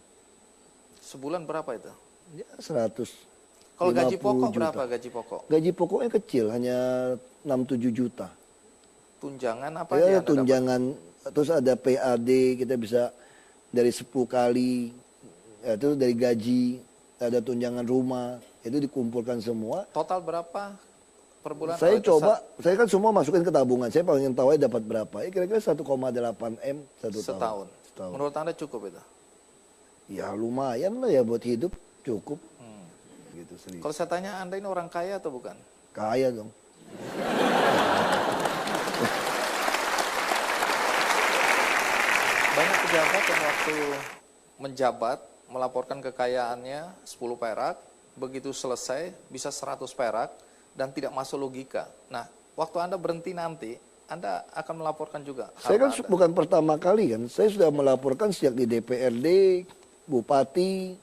Sebulan berapa itu? Ya 100. Kalau gaji 50 pokok juta. berapa gaji pokok? Gaji pokoknya kecil, hanya 6-7 juta. Tunjangan apa Ya, aja? tunjangan, terus ada PAD, kita bisa dari 10 kali, ya, terus dari gaji, ada tunjangan rumah, itu dikumpulkan semua. Total berapa per bulan? Saya coba, saya kan semua masukin ke tabungan, saya pengen tahu aja dapat berapa. Ya kira-kira 1,8 M setahun. Menurut Anda cukup itu? Ya lumayan lah ya buat hidup, cukup. Gitu, serius. Kalau saya tanya Anda ini orang kaya atau bukan? Kaya dong. Banyak pejabat yang waktu menjabat melaporkan kekayaannya 10 perak, begitu selesai bisa 100 perak dan tidak masuk logika. Nah, waktu Anda berhenti nanti, Anda akan melaporkan juga. Saya kan bukan pertama kali kan, saya sudah melaporkan sejak di DPRD, Bupati,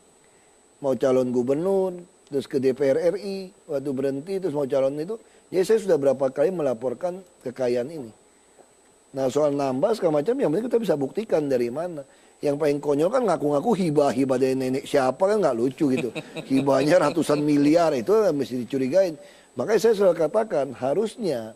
mau calon gubernur, terus ke DPR RI, waktu berhenti terus mau calon itu. Jadi saya sudah berapa kali melaporkan kekayaan ini. Nah soal nambah segala macam, yang penting kita bisa buktikan dari mana. Yang paling konyol kan ngaku-ngaku hibah dari nenek siapa, kan nggak lucu gitu. Hibahnya ratusan miliar, itu mesti dicurigain. Makanya saya selalu katakan, harusnya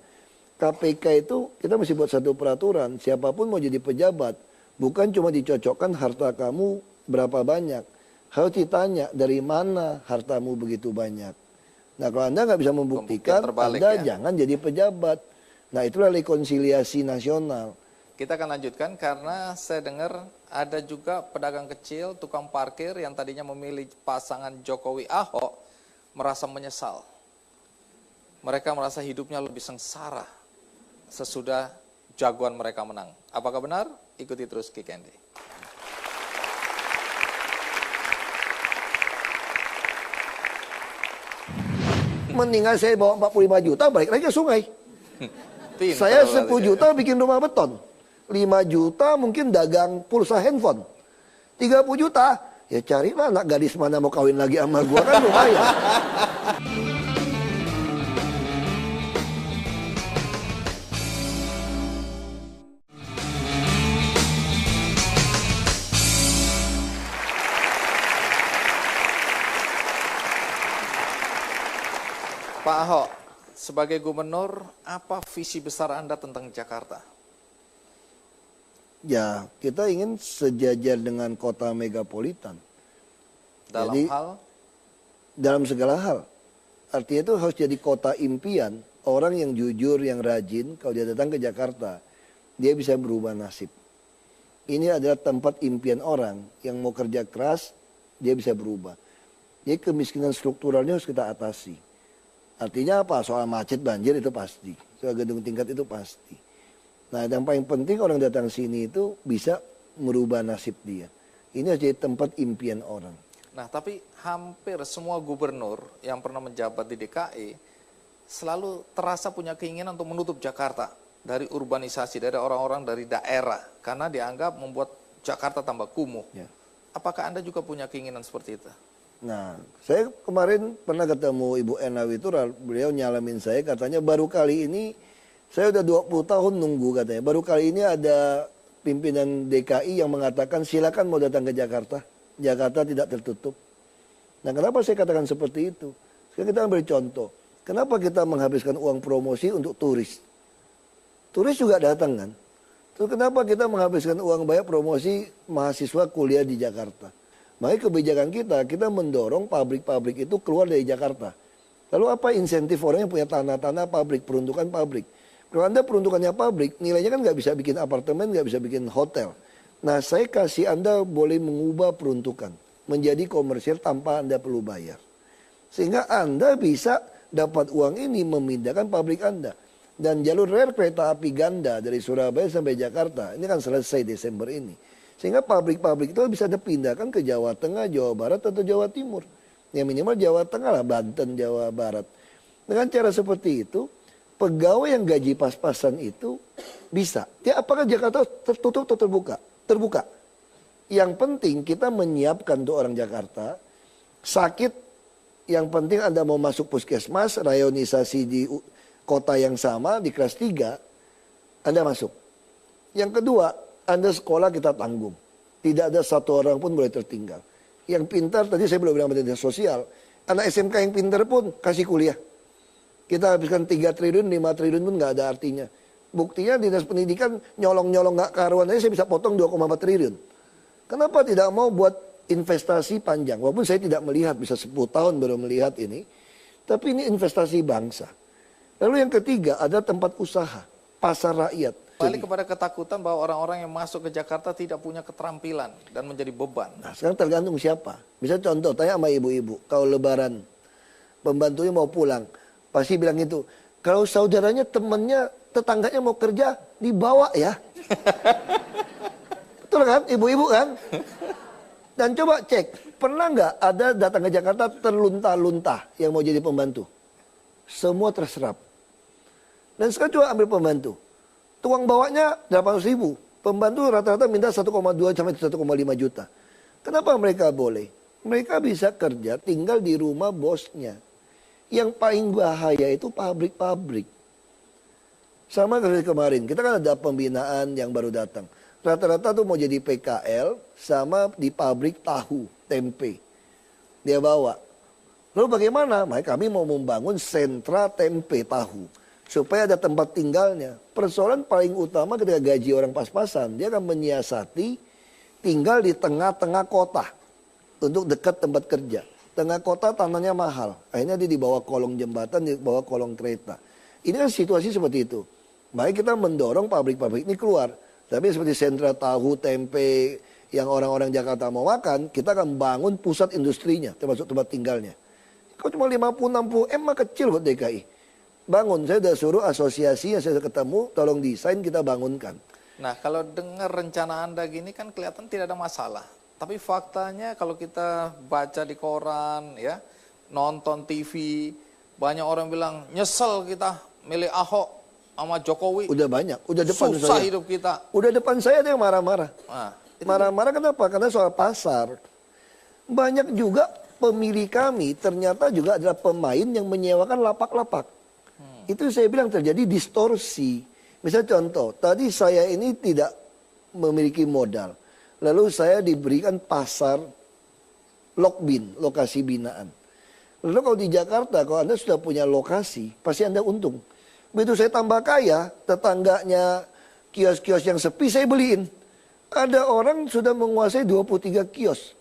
KPK itu kita mesti buat satu peraturan, siapapun mau jadi pejabat, bukan cuma dicocokkan harta kamu berapa banyak. Harus ditanya dari mana hartamu begitu banyak. Nah kalau Anda nggak bisa membuktikan, Anda jangan jadi pejabat. Nah itulah rekonsiliasi nasional. Kita akan lanjutkan karena saya dengar ada juga pedagang kecil, tukang parkir yang tadinya memilih pasangan Jokowi Ahok merasa menyesal. Mereka merasa hidupnya lebih sengsara sesudah jagoan mereka menang. Apakah benar? Ikuti terus Kick Andy. Mendingan saya bawa 45 juta balik lagi ke sungai. Saya 10 juta bikin rumah beton. 5 juta mungkin dagang pulsa handphone. 30 juta, ya carilah anak gadis mana mau kawin lagi sama gua, kan lumayan. Pak Ahok, sebagai gubernur, apa visi besar Anda tentang Jakarta? Ya, kita ingin sejajar dengan kota megapolitan. Dalam Jadi, hal? Dalam segala hal. Artinya itu harus jadi kota impian. Orang yang jujur, yang rajin, kalau dia datang ke Jakarta, dia bisa berubah nasib. Ini adalah tempat impian orang yang mau kerja keras, dia bisa berubah. Jadi kemiskinan strukturalnya harus kita atasi. Artinya apa? Soal macet, banjir itu pasti. Soal gedung tingkat itu pasti. Nah, yang paling penting orang datang sini itu bisa merubah nasib dia. Ini harus jadi tempat impian orang. Nah, tapi hampir semua gubernur yang pernah menjabat di DKI selalu terasa punya keinginan untuk menutup Jakarta dari urbanisasi, dari orang-orang dari daerah. Karena dianggap membuat Jakarta tambah kumuh. Ya. Apakah Anda juga punya keinginan seperti itu? Nah, saya kemarin pernah ketemu Ibu Ena Witural, beliau nyalamin saya, katanya baru kali ini, saya udah 20 tahun nunggu katanya, baru kali ini ada pimpinan DKI yang mengatakan silakan mau datang ke Jakarta, Jakarta tidak tertutup. Nah kenapa saya katakan seperti itu? Sekarang kita ambil contoh, kenapa kita menghabiskan uang promosi untuk turis? Turis juga datang kan? Terus kenapa kita menghabiskan uang banyak promosi mahasiswa kuliah di Jakarta? Makanya kebijakan kita mendorong pabrik-pabrik itu keluar dari Jakarta. Lalu apa insentif orang yang punya tanah-tanah pabrik, peruntukan pabrik? Kalau Anda peruntukannya pabrik, nilainya kan nggak bisa bikin apartemen, nggak bisa bikin hotel. Nah saya kasih Anda boleh mengubah peruntukan menjadi komersial tanpa Anda perlu bayar. Sehingga Anda bisa dapat uang ini memindahkan pabrik Anda. Dan jalur rel kereta api ganda dari Surabaya sampai Jakarta, ini kan selesai Desember ini. Sehingga pabrik-pabrik itu bisa dipindahkan ke Jawa Tengah, Jawa Barat, atau Jawa Timur. Yang minimal Jawa Tengah lah, Banten, Jawa Barat. Dengan cara seperti itu, pegawai yang gaji pas-pasan itu bisa. Ya, apakah Jakarta tertutup atau terbuka? Terbuka. Yang penting kita menyiapkan untuk orang Jakarta, sakit, yang penting Anda mau masuk puskesmas, rayonisasi di kota yang sama, di kelas 3, Anda masuk. Yang kedua, Anda sekolah kita tanggung. Tidak ada satu orang pun boleh tertinggal. Yang pintar, tadi saya belum bilang dinas sosial. Anak SMK yang pintar pun kasih kuliah. Kita habiskan 3 triliun, 5 triliun pun nggak ada artinya. Buktinya dinas pendidikan nyolong-nyolong nggak karuan aja saya bisa potong 2,4 triliun. Kenapa tidak mau buat investasi panjang? Walaupun saya tidak melihat, bisa 10 tahun baru melihat ini. Tapi ini investasi bangsa. Lalu yang ketiga ada tempat usaha, pasar rakyat. Balik kepada ketakutan bahwa orang-orang yang masuk ke Jakarta tidak punya keterampilan dan menjadi beban. Nah sekarang tergantung siapa. Bisa contoh, tanya sama ibu-ibu. Kalau lebaran, pembantunya mau pulang. Pasti bilang itu, kalau saudaranya, temannya, tetangganya mau kerja, dibawa ya. Betul kan, ibu-ibu kan? Dan coba cek, pernah nggak ada datang ke Jakarta terlunta-lunta yang mau jadi pembantu? Semua terserap. Dan sekarang coba ambil pembantu. Tukang bawanya 800.000. Pembantu rata-rata minta 1,2 sampai 1,5 juta. Kenapa mereka boleh? Mereka bisa kerja tinggal di rumah bosnya. Yang paling bahaya itu pabrik-pabrik. Sama seperti kemarin, kita kan ada pembinaan yang baru datang. Rata-rata tuh mau jadi PKL sama di pabrik tahu, tempe. Dia bawa. Lalu bagaimana? Maka kami mau membangun sentra tempe tahu. Supaya ada tempat tinggalnya. Persoalan paling utama ketika gaji orang pas-pasan, dia akan menyiasati tinggal di tengah-tengah kota. Untuk dekat tempat kerja. Tengah kota tanahnya mahal. Akhirnya dia dibawa kolong jembatan, dibawa kolong kereta. Ini kan situasi seperti itu. Makanya kita mendorong pabrik-pabrik ini keluar. Tapi seperti sentra tahu, tempe, yang orang-orang Jakarta mau makan, kita akan bangun pusat industrinya, termasuk tempat tinggalnya. Kalau cuma 50-60 M mah kecil buat DKI. Bangun, saya sudah suruh asosiasi yang saya ketemu, tolong desain kita bangunkan. Nah, kalau dengar rencana Anda gini kan kelihatan tidak ada masalah. Tapi faktanya kalau kita baca di koran, ya, nonton TV, banyak orang bilang nyesel kita milih Ahok sama Jokowi. Udah banyak, udah depan susah saya. hidup kita. Udah depan saya ada yang marah-marah. Nah, marah-marah kenapa? Karena soal pasar. Banyak juga pemilih kami ternyata juga adalah pemain yang menyewakan lapak-lapak. Itu saya bilang terjadi distorsi. Misalnya contoh, tadi saya ini tidak memiliki modal. Lalu saya diberikan pasar lokbin, lokasi binaan. Lalu kalau di Jakarta, kalau Anda sudah punya lokasi, pasti Anda untung. Begitu saya tambah kaya, tetangganya kios-kios yang sepi saya beliin. Ada orang sudah menguasai 23 kios.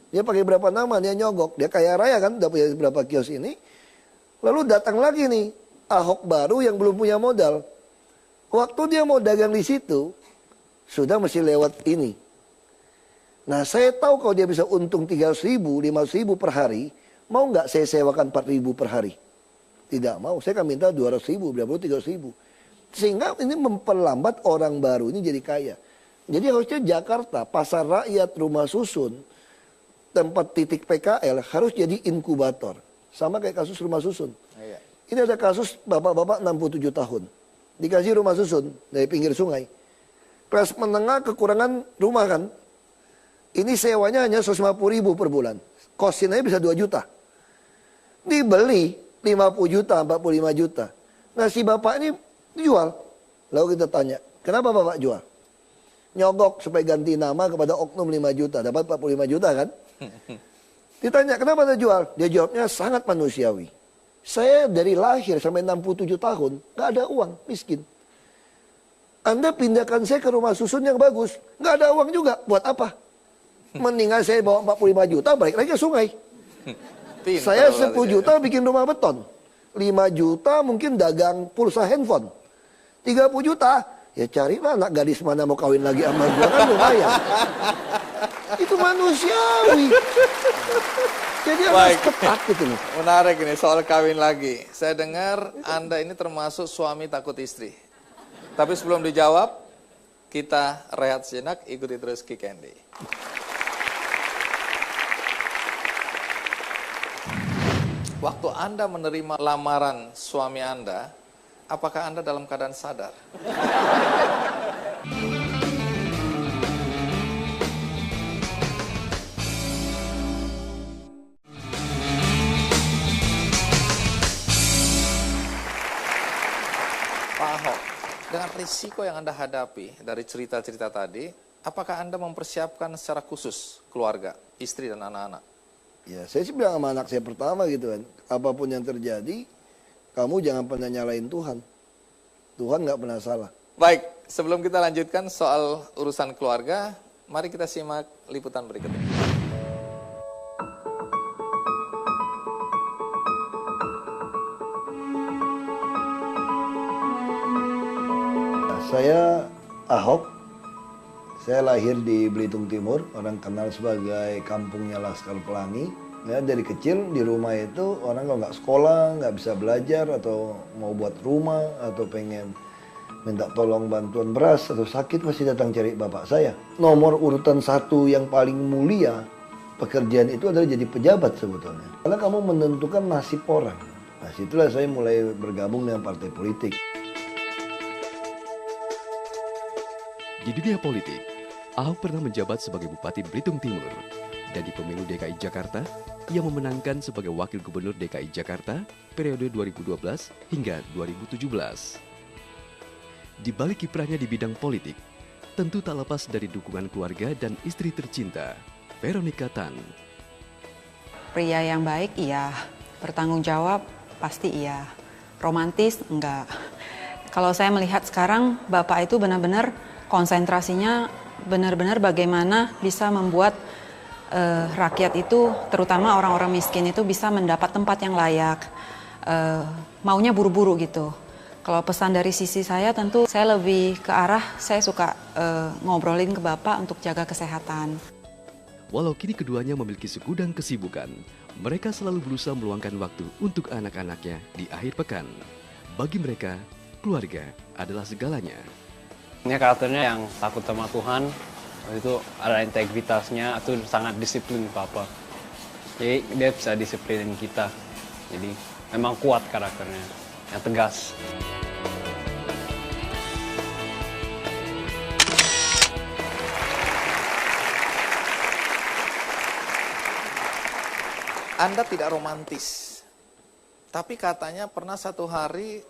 Dia pakai berapa nama, dia nyogok. Dia kaya raya kan, udah punya berapa kios ini. Lalu datang lagi nih, Ahok baru yang belum punya modal. Waktu dia mau dagang di situ, sudah mesti lewat ini. Nah saya tahu kalau dia bisa untung 300.000, 500.000 per hari, mau nggak saya sewakan 4.000 per hari? Tidak mau, saya akan minta 200.000, berapa 300.000. Sehingga ini memperlambat orang baru ini jadi kaya. Jadi harusnya Jakarta, pasar rakyat, rumah susun, tempat titik PKL harus jadi inkubator. Sama kayak kasus rumah susun. iya. Ini ada kasus bapak-bapak 67 tahun. Dikasih rumah susun dari pinggir sungai. Kelas menengah kekurangan rumah kan. Ini sewanya hanya 150.000 per bulan. Kosin aja bisa 2 juta. Dibeli 50 juta, 45 juta. Nah si bapak ini jual. Lalu kita tanya, kenapa bapak jual? Nyogok supaya ganti nama kepada oknum 5 juta. Dapat 45 juta kan? Ditanya, kenapa dia jual? Dia jawabnya sangat manusiawi. Saya dari lahir sampai 67 tahun, gak ada uang, miskin. Anda pindahkan saya ke rumah susun yang bagus. Gak ada uang juga, buat apa? Mendingan saya bawa 45 juta, balik lagi ke sungai. Saya 10 juta bikin rumah beton. 5 juta mungkin dagang pulsa handphone. 30 juta, ya carilah anak gadis mana mau kawin lagi sama gua kan lumayan. Itu manusiawi. Jadi harus ketat gitu loh. Menarik ini soal kawin lagi. Saya dengar Anda ini termasuk suami takut istri. Tapi sebelum dijawab, kita rehat sejenak, ikuti terus Kick Andy. Waktu Anda menerima lamaran suami Anda, apakah Anda dalam keadaan sadar? Pak Ahok, dengan risiko yang Anda hadapi dari cerita-cerita tadi, apakah Anda mempersiapkan secara khusus keluarga, istri dan anak-anak? Ya, saya sih bilang sama anak saya pertama gitu kan, apapun yang terjadi, kamu jangan pernah nyalain Tuhan. Tuhan nggak pernah salah. Baik, sebelum kita lanjutkan soal urusan keluarga, mari kita simak liputan berikut ini. Saya Ahok, saya lahir di Belitung Timur, orang kenal sebagai kampungnya Laskar Pelangi. Ya, dari kecil di rumah itu orang kalau nggak sekolah, nggak bisa belajar atau mau buat rumah atau pengen minta tolong bantuan beras atau sakit pasti datang cari bapak saya. Nomor urutan 1 yang paling mulia pekerjaan itu adalah jadi pejabat sebetulnya. Karena kamu menentukan nasib orang. Nah, situlah saya mulai bergabung dengan partai politik. Di dunia politik, Ahok pernah menjabat sebagai Bupati Belitung Timur. Dan di pemilu DKI Jakarta, ia memenangkan sebagai Wakil Gubernur DKI Jakarta periode 2012 hingga 2017. Di balik kiprahnya di bidang politik, tentu tak lepas dari dukungan keluarga dan istri tercinta, Veronica Tan. Pria yang baik iya, bertanggung jawab pasti iya, romantis enggak. Kalau saya melihat sekarang, Bapak itu benar-benar konsentrasinya benar-benar bagaimana bisa membuat rakyat itu, terutama orang-orang miskin itu bisa mendapat tempat yang layak. Maunya buru-buru gitu. Kalau pesan dari sisi saya tentu saya lebih ke arah saya suka ngobrolin ke Bapak untuk jaga kesehatan. Walau kini keduanya memiliki segudang kesibukan, mereka selalu berusaha meluangkan waktu untuk anak-anaknya di akhir pekan. Bagi mereka, keluarga adalah segalanya. Ini karakternya yang takut sama Tuhan, itu ada integritasnya, itu sangat disiplin Papa. Jadi dia bisa disiplinin kita. Jadi memang kuat karakternya, yang tegas. Anda tidak romantis, tapi katanya pernah satu hari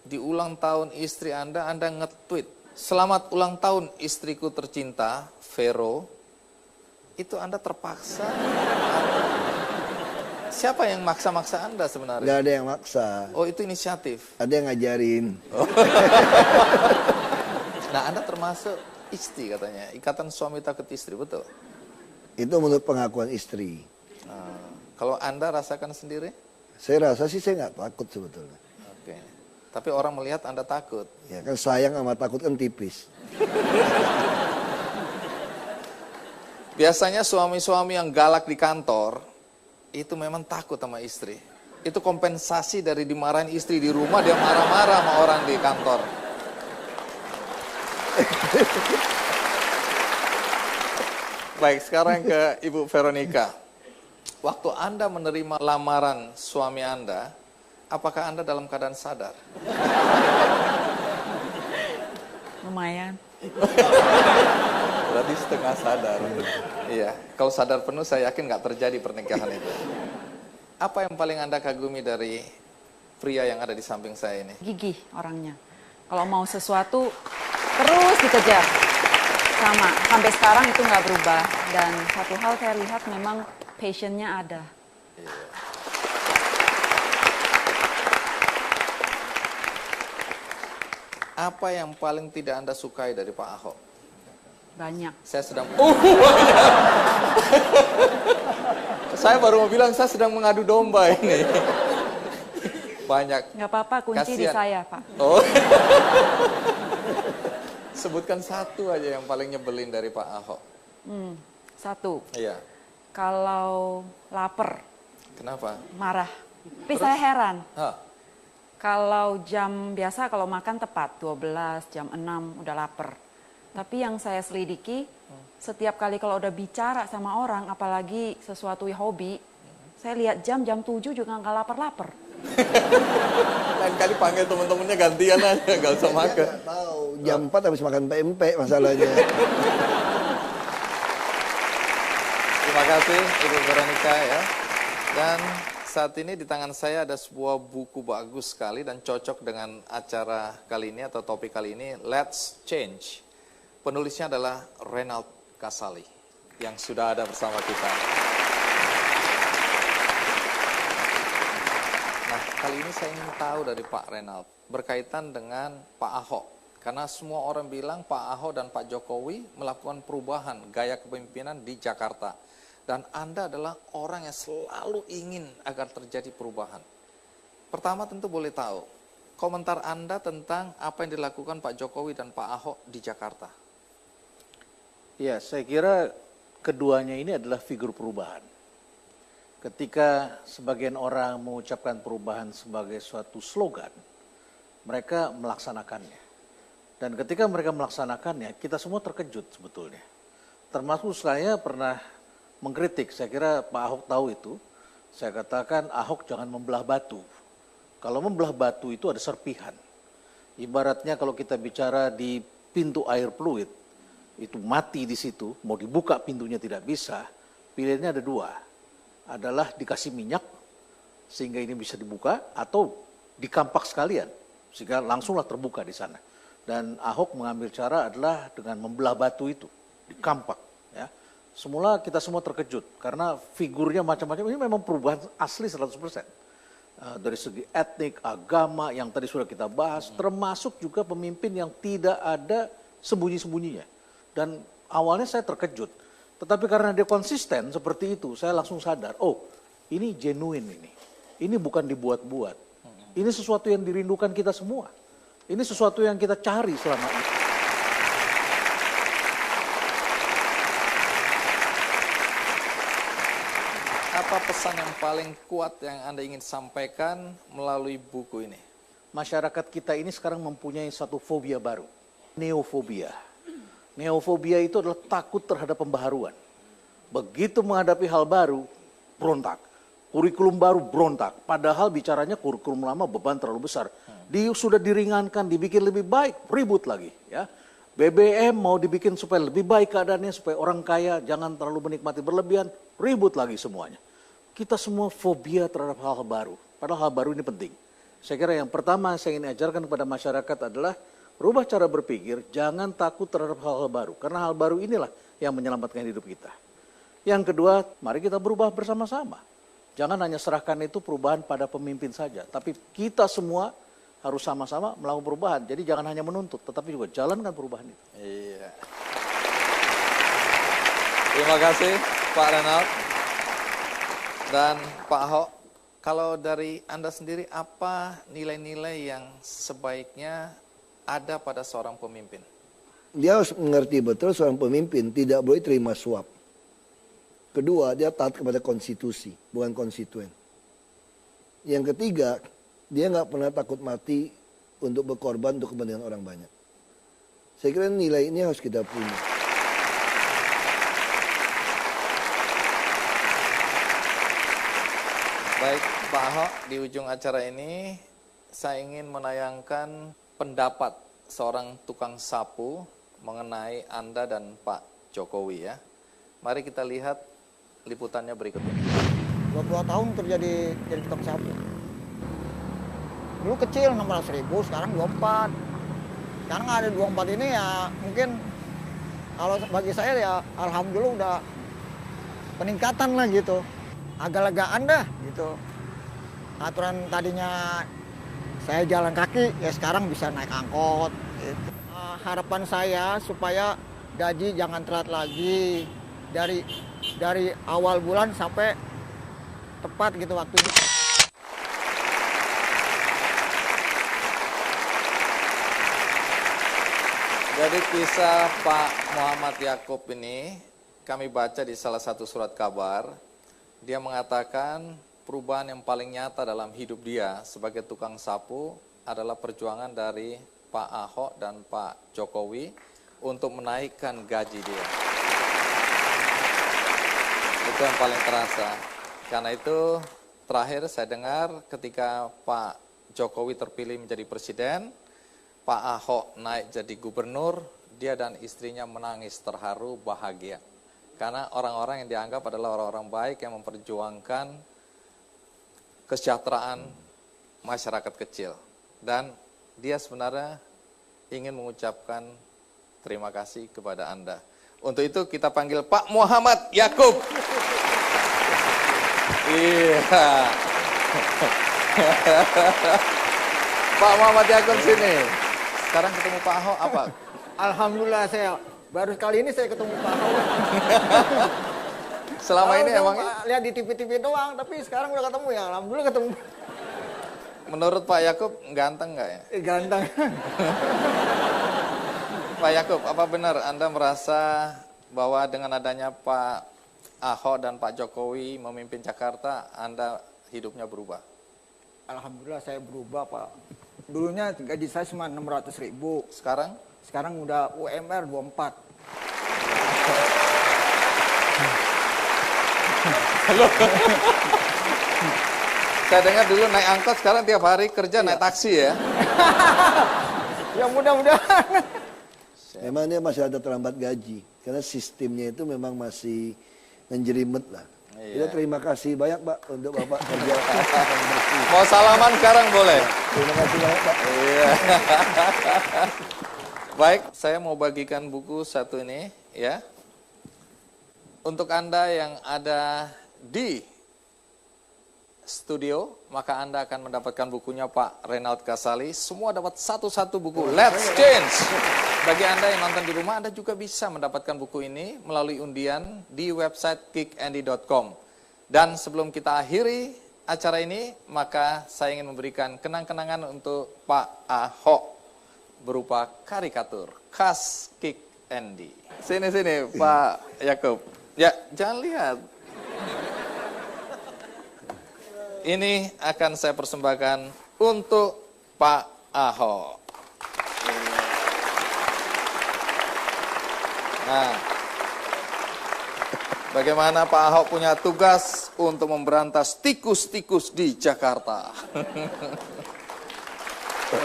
di ulang tahun istri Anda nge-tweet, "Selamat ulang tahun istriku tercinta, Vero." Itu Anda terpaksa. Siapa yang maksa-maksa Anda sebenarnya? Nggak ada yang maksa. Oh, itu inisiatif. Ada yang ngajarin. Oh. Nah, Anda termasuk istri katanya, ikatan suami takut istri, betul? Itu menurut pengakuan istri. Kalau Anda rasakan sendiri? Saya rasa sih saya nggak takut sebetulnya. Oke. Tapi orang melihat Anda takut. Ya kan sayang sama takut kan tipis. Biasanya suami-suami yang galak di kantor, itu memang takut sama istri. Itu kompensasi dari dimarahin istri di rumah, dia marah-marah sama orang di kantor. Baik, sekarang ke Ibu Veronica. Waktu Anda menerima lamaran suami Anda, apakah Anda dalam keadaan sadar? Lumayan. Berarti setengah sadar. Iya, kalau sadar penuh saya yakin nggak terjadi pernikahan itu. Apa yang paling Anda kagumi dari pria yang ada di samping saya ini? Gigih orangnya. Kalau mau sesuatu terus dikejar. Sama, sampai sekarang itu nggak berubah. Dan satu hal saya lihat memang passionnya ada. Apa yang paling tidak Anda sukai dari Pak Ahok? Banyak. Saya sedang... Saya baru mau bilang saya sedang mengadu domba ini. Banyak. Nggak apa-apa, kunci di saya, Pak. Oh. Sebutkan satu aja yang paling nyebelin dari Pak Ahok. Satu. Iya. Kalau lapar. Kenapa? Marah. Tapi saya heran. Hah? Kalau jam biasa kalau makan tepat 12, jam 6 udah lapar. Tapi yang saya selidiki, setiap kali kalau udah bicara sama orang, apalagi sesuatu hobi, saya lihat jam 7 juga nggak lapar-lapar. Lain kali panggil teman-temannya gantian aja, nggak usah makan. Nggak tahu, jam 4 habis makan pempek masalahnya. Terima kasih Ibu Veronica ya. Dan saat ini di tangan saya ada sebuah buku bagus sekali dan cocok dengan acara kali ini atau topik kali ini, Let's Change. Penulisnya adalah Renald Kasali yang sudah ada bersama kita. Nah, kali ini saya ingin tahu dari Pak Renald berkaitan dengan Pak Ahok. Karena semua orang bilang Pak Ahok dan Pak Jokowi melakukan perubahan gaya kepemimpinan di Jakarta. Dan Anda adalah orang yang selalu ingin agar terjadi perubahan. Pertama tentu boleh tahu, komentar Anda tentang apa yang dilakukan Pak Jokowi dan Pak Ahok di Jakarta. Ya, saya kira keduanya ini adalah figur perubahan. Ketika sebagian orang mengucapkan perubahan sebagai suatu slogan, mereka melaksanakannya. Dan ketika mereka melaksanakannya, kita semua terkejut sebetulnya. Termasuk saya pernah mengkritik, saya kira Pak Ahok tahu itu. Saya katakan Ahok jangan membelah batu. Kalau membelah batu itu ada serpihan. Ibaratnya kalau kita bicara di pintu air fluid, itu mati di situ, mau dibuka pintunya tidak bisa, pilihannya ada dua. Adalah dikasih minyak, sehingga ini bisa dibuka, atau dikampak sekalian, sehingga langsunglah terbuka di sana. Dan Ahok mengambil cara adalah dengan membelah batu itu, dikampak. Ya. Semula kita semua terkejut, karena figurnya macam-macam, ini memang perubahan asli 100%. Dari segi etnik, agama, yang tadi sudah kita bahas, termasuk juga pemimpin yang tidak ada sembunyi-sembunyinya. Dan awalnya saya terkejut, tetapi karena dia konsisten seperti itu, saya langsung sadar, oh ini genuine ini. Ini bukan dibuat-buat. Ini sesuatu yang dirindukan kita semua. Ini sesuatu yang kita cari selama ini. Apa pesan yang paling kuat yang Anda ingin sampaikan melalui buku ini? Masyarakat kita ini sekarang mempunyai satu fobia baru, neofobia. Neofobia itu adalah takut terhadap pembaharuan. Begitu menghadapi hal baru, berontak. Kurikulum baru berontak. Padahal bicaranya kurikulum lama beban terlalu besar. Sudah diringankan, dibikin lebih baik, ribut lagi. Ya. BBM mau dibikin supaya lebih baik keadaannya, supaya orang kaya jangan terlalu menikmati berlebihan, ribut lagi semuanya. Kita semua fobia terhadap hal-hal baru. Padahal hal baru ini penting. Saya kira yang pertama saya ingin ajarkan kepada masyarakat adalah rubah cara berpikir, jangan takut terhadap hal-hal baru. Karena hal baru inilah yang menyelamatkan hidup kita. Yang kedua, mari kita berubah bersama-sama. Jangan hanya serahkan itu perubahan pada pemimpin saja. Tapi kita semua harus sama-sama melakukan perubahan. Jadi jangan hanya menuntut, tetapi juga jalankan perubahan itu. Iya. Terima kasih Pak Renald. Dan Pak Ahok, kalau dari Anda sendiri apa nilai-nilai yang sebaiknya ada pada seorang pemimpin? Dia harus mengerti betul seorang pemimpin tidak boleh terima suap. Kedua, dia taat kepada konstitusi, bukan konstituen. Yang ketiga, dia nggak pernah takut mati untuk berkorban untuk kepentingan orang banyak. Saya kira nilai ini harus kita punya. Baik, Pak Ahok, di ujung acara ini saya ingin menayangkan pendapat seorang tukang sapu mengenai Anda dan Pak Jokowi ya. Mari kita lihat liputannya berikut ini. 22 tahun kerja jadi tukang sapu. Dulu kecil 16.000, sekarang 24. Sekarang ada 24 ini ya mungkin kalau bagi saya ya alhamdulillah udah peningkatan lah gitu. Agak legaan dah gitu. Aturan tadinya saya jalan kaki ya sekarang bisa naik angkot. Gitu. Harapan saya supaya gaji jangan telat lagi dari awal bulan sampai tepat gitu waktunya. Jadi kisah Pak Muhammad Yakub ini kami baca di salah satu surat kabar. Dia mengatakan perubahan yang paling nyata dalam hidup dia sebagai tukang sapu adalah perjuangan dari Pak Ahok dan Pak Jokowi untuk menaikkan gaji dia. Itu yang paling terasa. Karena itu terakhir saya dengar ketika Pak Jokowi terpilih menjadi presiden, Pak Ahok naik jadi gubernur, dia dan istrinya menangis terharu bahagia. Karena orang-orang yang dianggap adalah orang-orang baik yang memperjuangkan kesejahteraan masyarakat kecil. Dan dia sebenarnya ingin mengucapkan terima kasih kepada Anda. Untuk itu kita panggil Pak Muhammad Yakub. Iya. Pak Muhammad Yakub sini. Sekarang ketemu Pak Ahok apa? Alhamdulillah saya baru kali ini saya ketemu Pak Ahok. Selama ini emangnya? Lihat di TV-TV doang, tapi sekarang udah ketemu ya. Alhamdulillah ketemu. Menurut Pak Yakub ganteng nggak ya? Ganteng. Pak Yakub, apa benar Anda merasa bahwa dengan adanya Pak Ahok dan Pak Jokowi memimpin Jakarta, Anda hidupnya berubah? Alhamdulillah saya berubah Pak. Dulunya gaji saya cuma 600.000. Sekarang? Sekarang udah UMR 24. Halo. Saya dengar dulu naik angkot, sekarang tiap hari kerja naik taksi ya. Ya mudah-mudahan. Memang dia masih ada terlambat gaji. Karena sistemnya itu memang masih menjelimet lah. Iya. Ya, terima kasih banyak Pak untuk Bapak kerja. Mau salaman sekarang boleh? Terima kasih banyak Pak. Iya. Baik, saya mau bagikan buku satu ini ya. Untuk Anda yang ada di studio, maka Anda akan mendapatkan bukunya Pak Reynald Kasali. Semua dapat satu-satu buku. Let's Change. Bagi Anda yang nonton di rumah, Anda juga bisa mendapatkan buku ini melalui undian di website kickandy.com. Dan sebelum kita akhiri acara ini, maka saya ingin memberikan kenang-kenangan untuk Pak Ahok berupa karikatur khas Kick Andy. Sini Pak Yakub. Ya, jangan lihat. Ini akan saya persembahkan untuk Pak Ahok. Nah, bagaimana Pak Ahok punya tugas untuk memberantas tikus-tikus di Jakarta.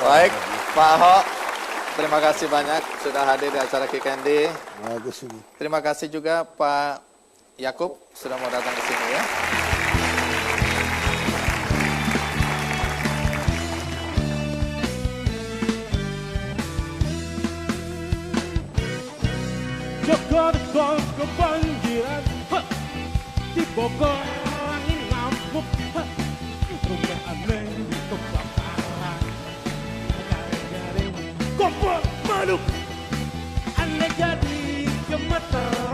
Baik, Pak Ahok, terima kasih banyak sudah hadir di acara Kick Andy. Terima kasih juga Pak Yakub sudah mau datang ke sini ya. Jakarta kebanjiran, di Bogor angin ngamuk, rumah aneh kebakaran, garing-garing kompor maluk, aneh jadi gemeter.